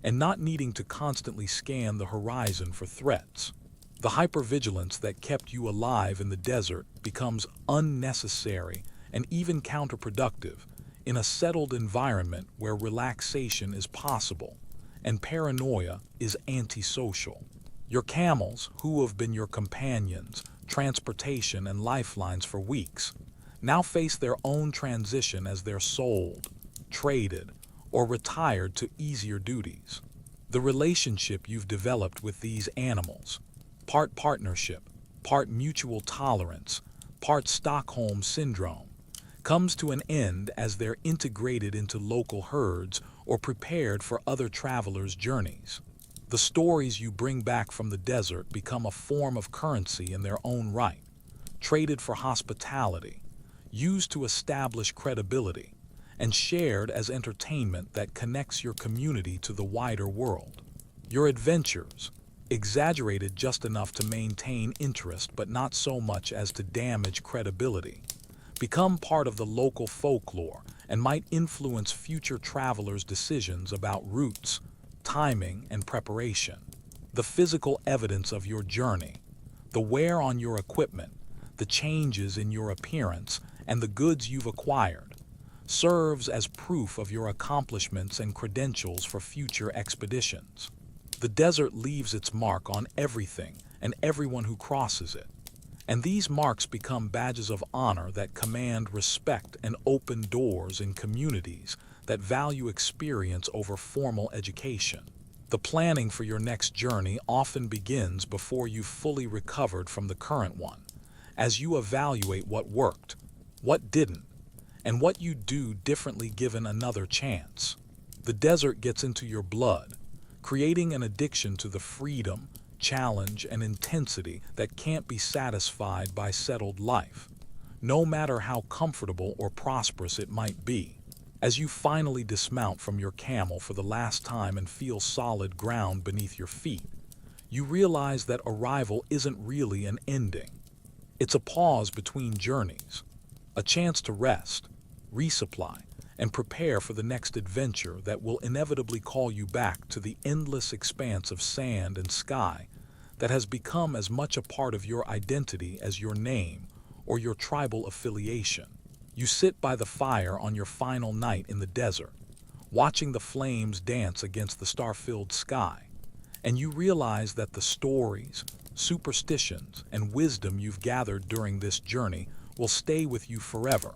and not needing to constantly scan the horizon for threats. The hypervigilance that kept you alive in the desert becomes unnecessary and even counterproductive in a settled environment where relaxation is possible and paranoia is antisocial. Your camels, who have been your companions, transportation, and lifelines for weeks, now face their own transition as they're sold, traded, or retired to easier duties. The relationship you've developed with these animals, part partnership, part mutual tolerance, part Stockholm syndrome, comes to an end as they're integrated into local herds or prepared for other travelers' journeys. The stories you bring back from the desert become a form of currency in their own right, traded for hospitality, used to establish credibility, and shared as entertainment that connects your community to the wider world. Your adventures, exaggerated just enough to maintain interest but not so much as to damage credibility, become part of the local folklore and might influence future travelers' decisions about routes, timing, and preparation. The physical evidence of your journey, the wear on your equipment, the changes in your appearance, and the goods you've acquired, serves as proof of your accomplishments and credentials for future expeditions. The desert leaves its mark on everything and everyone who crosses it, and these marks become badges of honor that command respect and open doors in communities that value experience over formal education. The planning for your next journey often begins before you've fully recovered from the current one, as you evaluate what worked, what didn't, and what you'd do differently given another chance. The desert gets into your blood, creating an addiction to the freedom, challenge, and intensity that can't be satisfied by settled life, no matter how comfortable or prosperous it might be. As you finally dismount from your camel for the last time and feel solid ground beneath your feet, you realize that arrival isn't really an ending. It's a pause between journeys, a chance to rest, resupply, and prepare for the next adventure that will inevitably call you back to the endless expanse of sand and sky that has become as much a part of your identity as your name or your tribal affiliation. You sit by the fire on your final night in the desert, watching the flames dance against the star-filled sky, and you realize that the stories, superstitions, and wisdom you've gathered during this journey will stay with you forever,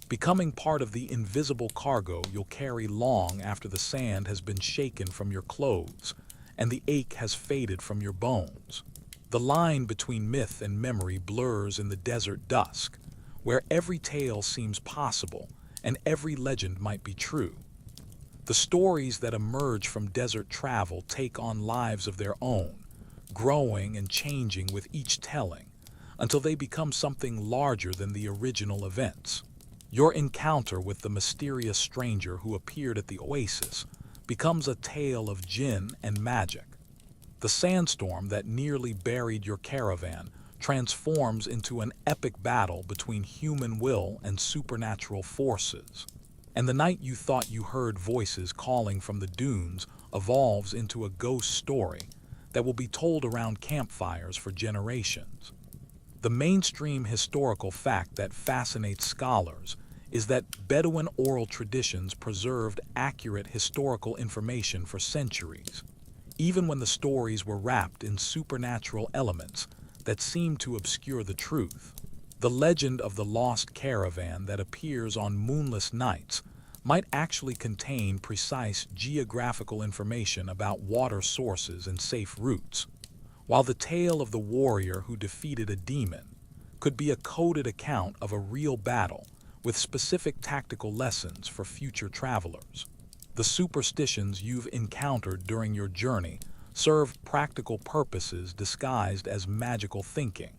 becoming part of the invisible cargo you'll carry long after the sand has been shaken from your clothes and the ache has faded from your bones. The line between myth and memory blurs in the desert dusk, where every tale seems possible and every legend might be true. The stories that emerge from desert travel take on lives of their own, growing and changing with each telling, until they become something larger than the original events. Your encounter with the mysterious stranger who appeared at the oasis becomes a tale of jinn and magic. The sandstorm that nearly buried your caravan transforms into an epic battle between human will and supernatural forces. And the night you thought you heard voices calling from the dunes evolves into a ghost story that will be told around campfires for generations. The mainstream historical fact that fascinates scholars is that Bedouin oral traditions preserved accurate historical information for centuries, even when the stories were wrapped in supernatural elements that seemed to obscure the truth. The legend of the lost caravan that appears on moonless nights might actually contain precise geographical information about water sources and safe routes, while the tale of the warrior who defeated a demon could be a coded account of a real battle with specific tactical lessons for future travelers. The superstitions you've encountered during your journey serve practical purposes disguised as magical thinking.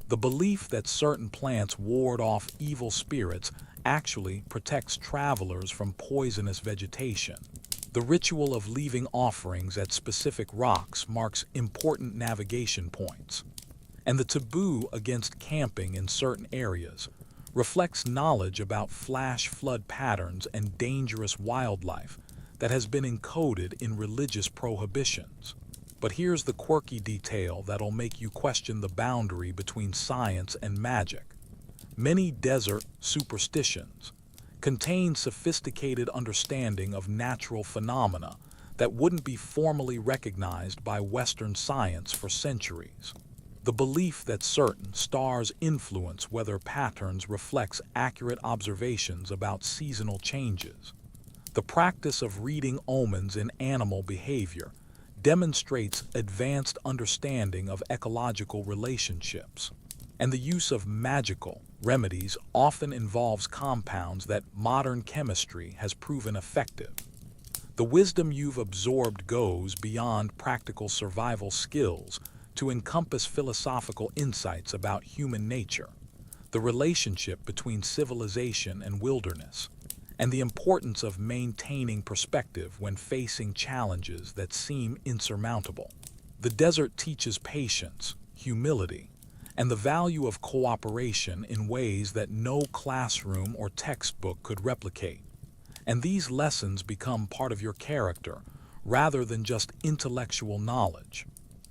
The belief that certain plants ward off evil spirits actually protects travelers from poisonous vegetation. The ritual of leaving offerings at specific rocks marks important navigation points. And the taboo against camping in certain areas reflects knowledge about flash flood patterns and dangerous wildlife that has been encoded in religious prohibitions. But here's the quirky detail that'll make you question the boundary between science and magic. Many desert superstitions contain sophisticated understanding of natural phenomena that wouldn't be formally recognized by Western science for centuries. The belief that certain stars influence weather patterns reflects accurate observations about seasonal changes. The practice of reading omens in animal behavior demonstrates advanced understanding of ecological relationships. And the use of magical remedies often involves compounds that modern chemistry has proven effective. The wisdom you've absorbed goes beyond practical survival skills to encompass philosophical insights about human nature, the relationship between civilization and wilderness, and the importance of maintaining perspective when facing challenges that seem insurmountable. The desert teaches patience, humility, and the value of cooperation in ways that no classroom or textbook could replicate. And these lessons become part of your character rather than just intellectual knowledge.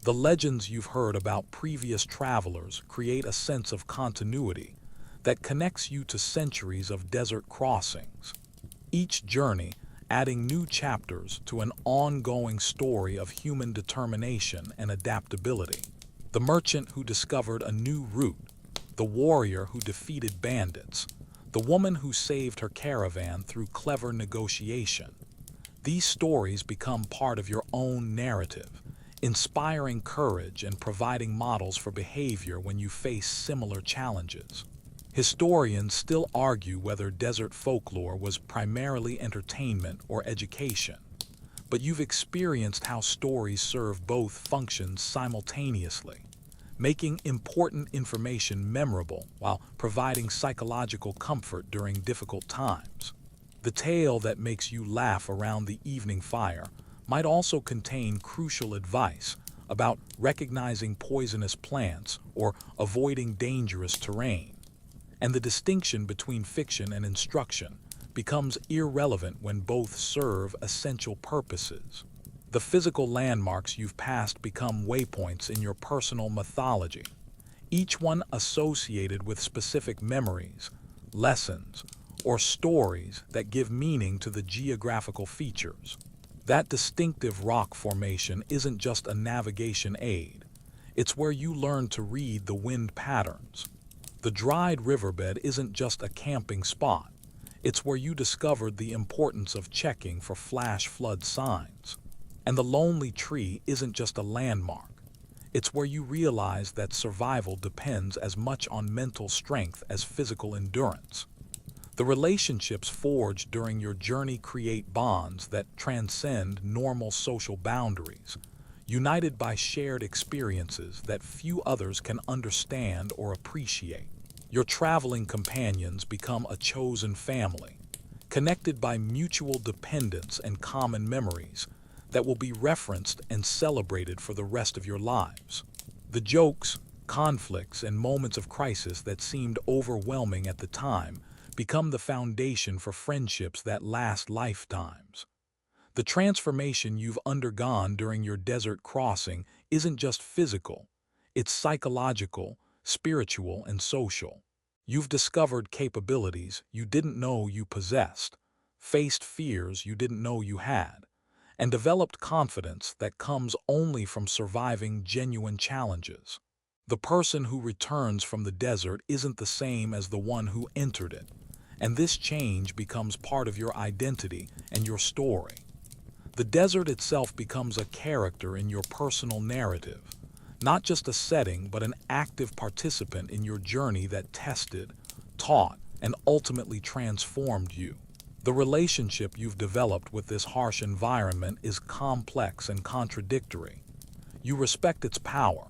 The legends you've heard about previous travelers create a sense of continuity that connects you to centuries of desert crossings, each journey adding new chapters to an ongoing story of human determination and adaptability. The merchant who discovered a new route, the warrior who defeated bandits, the woman who saved her caravan through clever negotiation. These stories become part of your own narrative, inspiring courage and providing models for behavior when you face similar challenges. Historians still argue whether desert folklore was primarily entertainment or education, but you've experienced how stories serve both functions simultaneously, making important information memorable while providing psychological comfort during difficult times. The tale that makes you laugh around the evening fire might also contain crucial advice about recognizing poisonous plants or avoiding dangerous terrain. And the distinction between fiction and instruction becomes irrelevant when both serve essential purposes. The physical landmarks you've passed become waypoints in your personal mythology, each one associated with specific memories, lessons, or stories that give meaning to the geographical features. That distinctive rock formation isn't just a navigation aid. It's where you learn to read the wind patterns. The dried riverbed isn't just a camping spot. It's where you discovered the importance of checking for flash flood signs. And the lonely tree isn't just a landmark. It's where you realize that survival depends as much on mental strength as physical endurance. The relationships forged during your journey create bonds that transcend normal social boundaries, united by shared experiences that few others can understand or appreciate. Your traveling companions become a chosen family, connected by mutual dependence and common memories that will be referenced and celebrated for the rest of your lives. The jokes, conflicts, and moments of crisis that seemed overwhelming at the time become the foundation for friendships that last lifetimes. The transformation you've undergone during your desert crossing isn't just physical, it's psychological, spiritual, and social. You've discovered capabilities you didn't know you possessed, faced fears you didn't know you had, and developed confidence that comes only from surviving genuine challenges. The person who returns from the desert isn't the same as the one who entered it, and this change becomes part of your identity and your story. The desert itself becomes a character in your personal narrative, not just a setting but an active participant in your journey that tested, taught, and ultimately transformed you. The relationship you've developed with this harsh environment is complex and contradictory. You respect its power,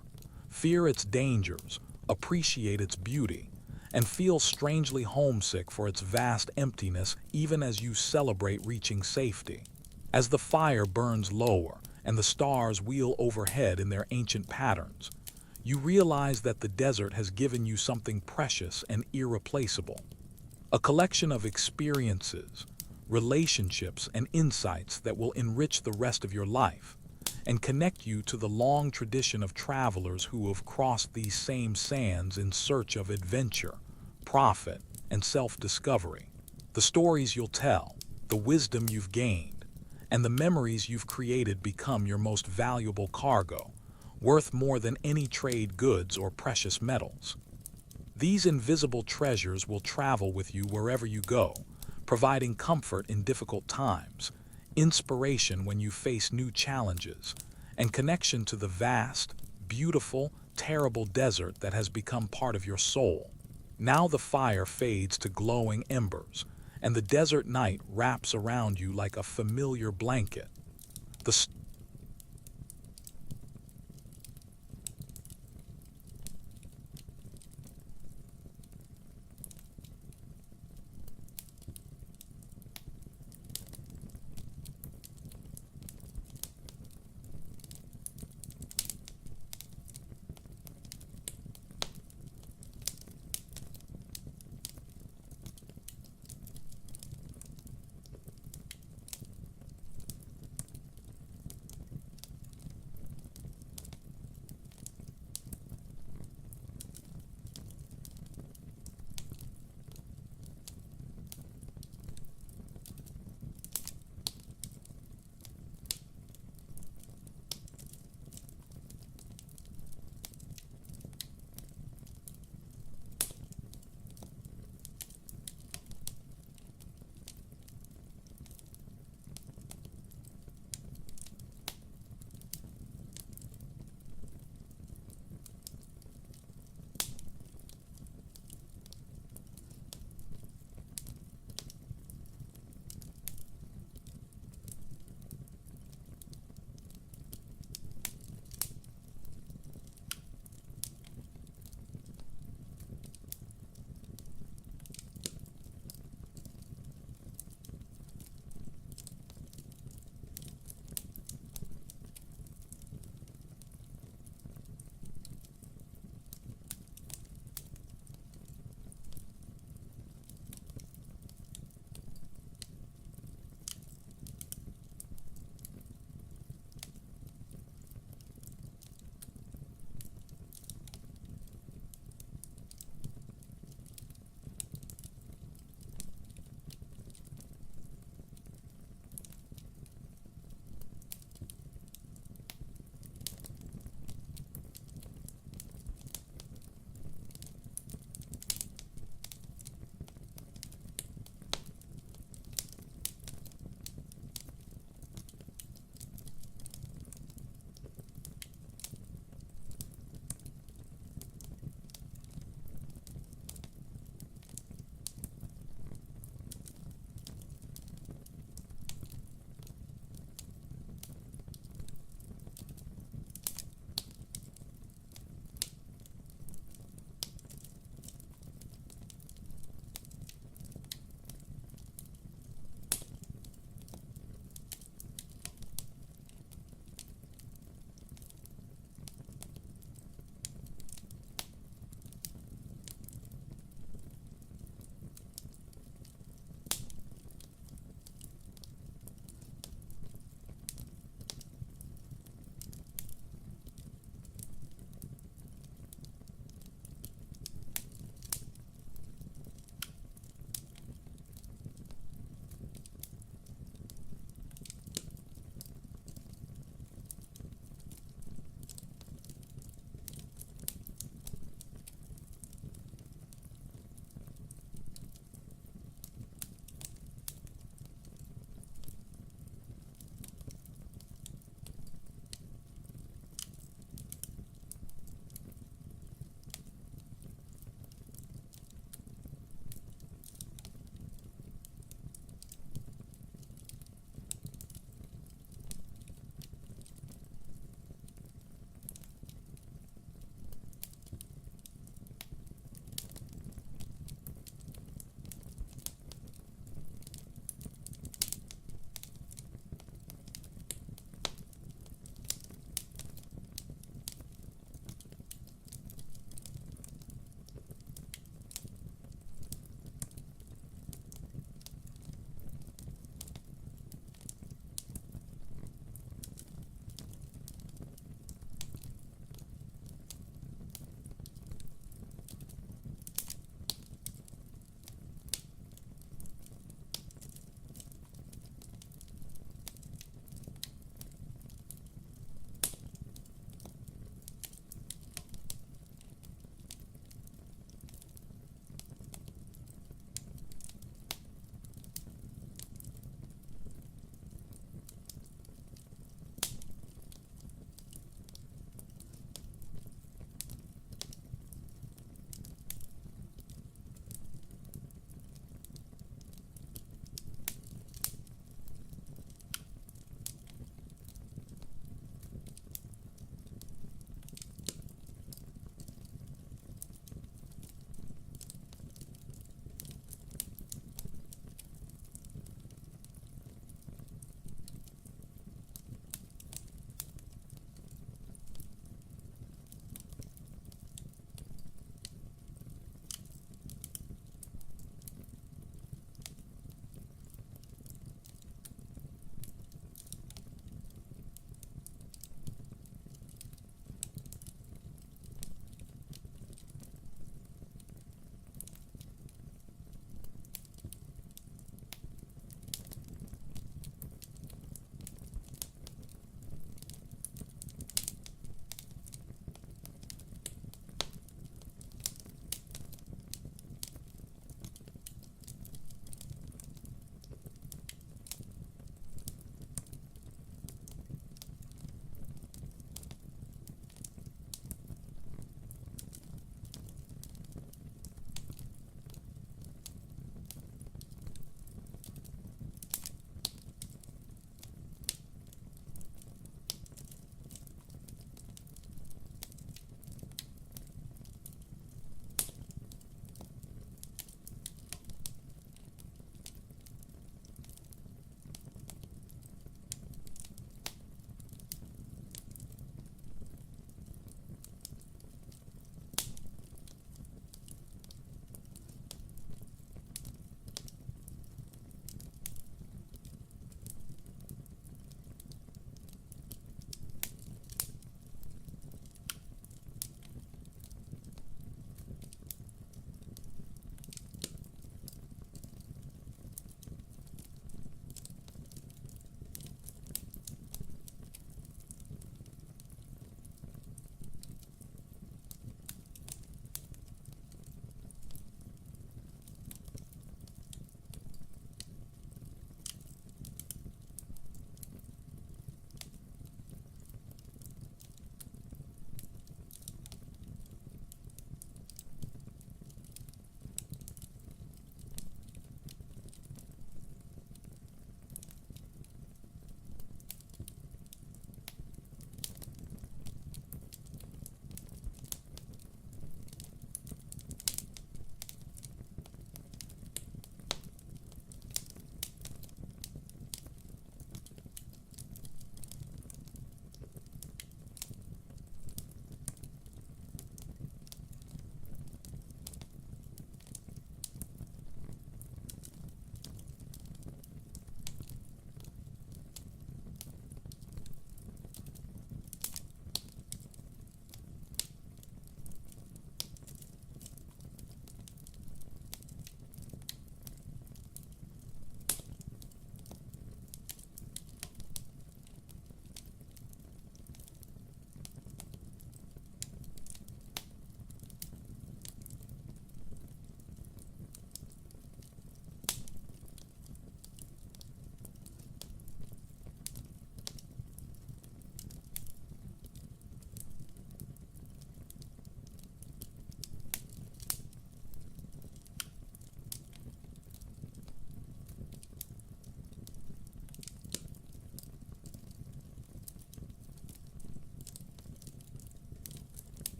fear its dangers, appreciate its beauty, and feel strangely homesick for its vast emptiness even as you celebrate reaching safety. As the fire burns lower and the stars wheel overhead in their ancient patterns, you realize that the desert has given you something precious and irreplaceable. A collection of experiences, relationships, and insights that will enrich the rest of your life and connect you to the long tradition of travelers who have crossed these same sands in search of adventure, profit, and self-discovery. The stories you'll tell, the wisdom you've gained, and the memories you've created become your most valuable cargo, worth more than any trade goods or precious metals. These invisible treasures will travel with you wherever you go, providing comfort in difficult times, inspiration when you face new challenges, and connection to the vast, beautiful, terrible desert that has become part of your soul. Now the fire fades to glowing embers, and the desert night wraps around you like a familiar blanket. The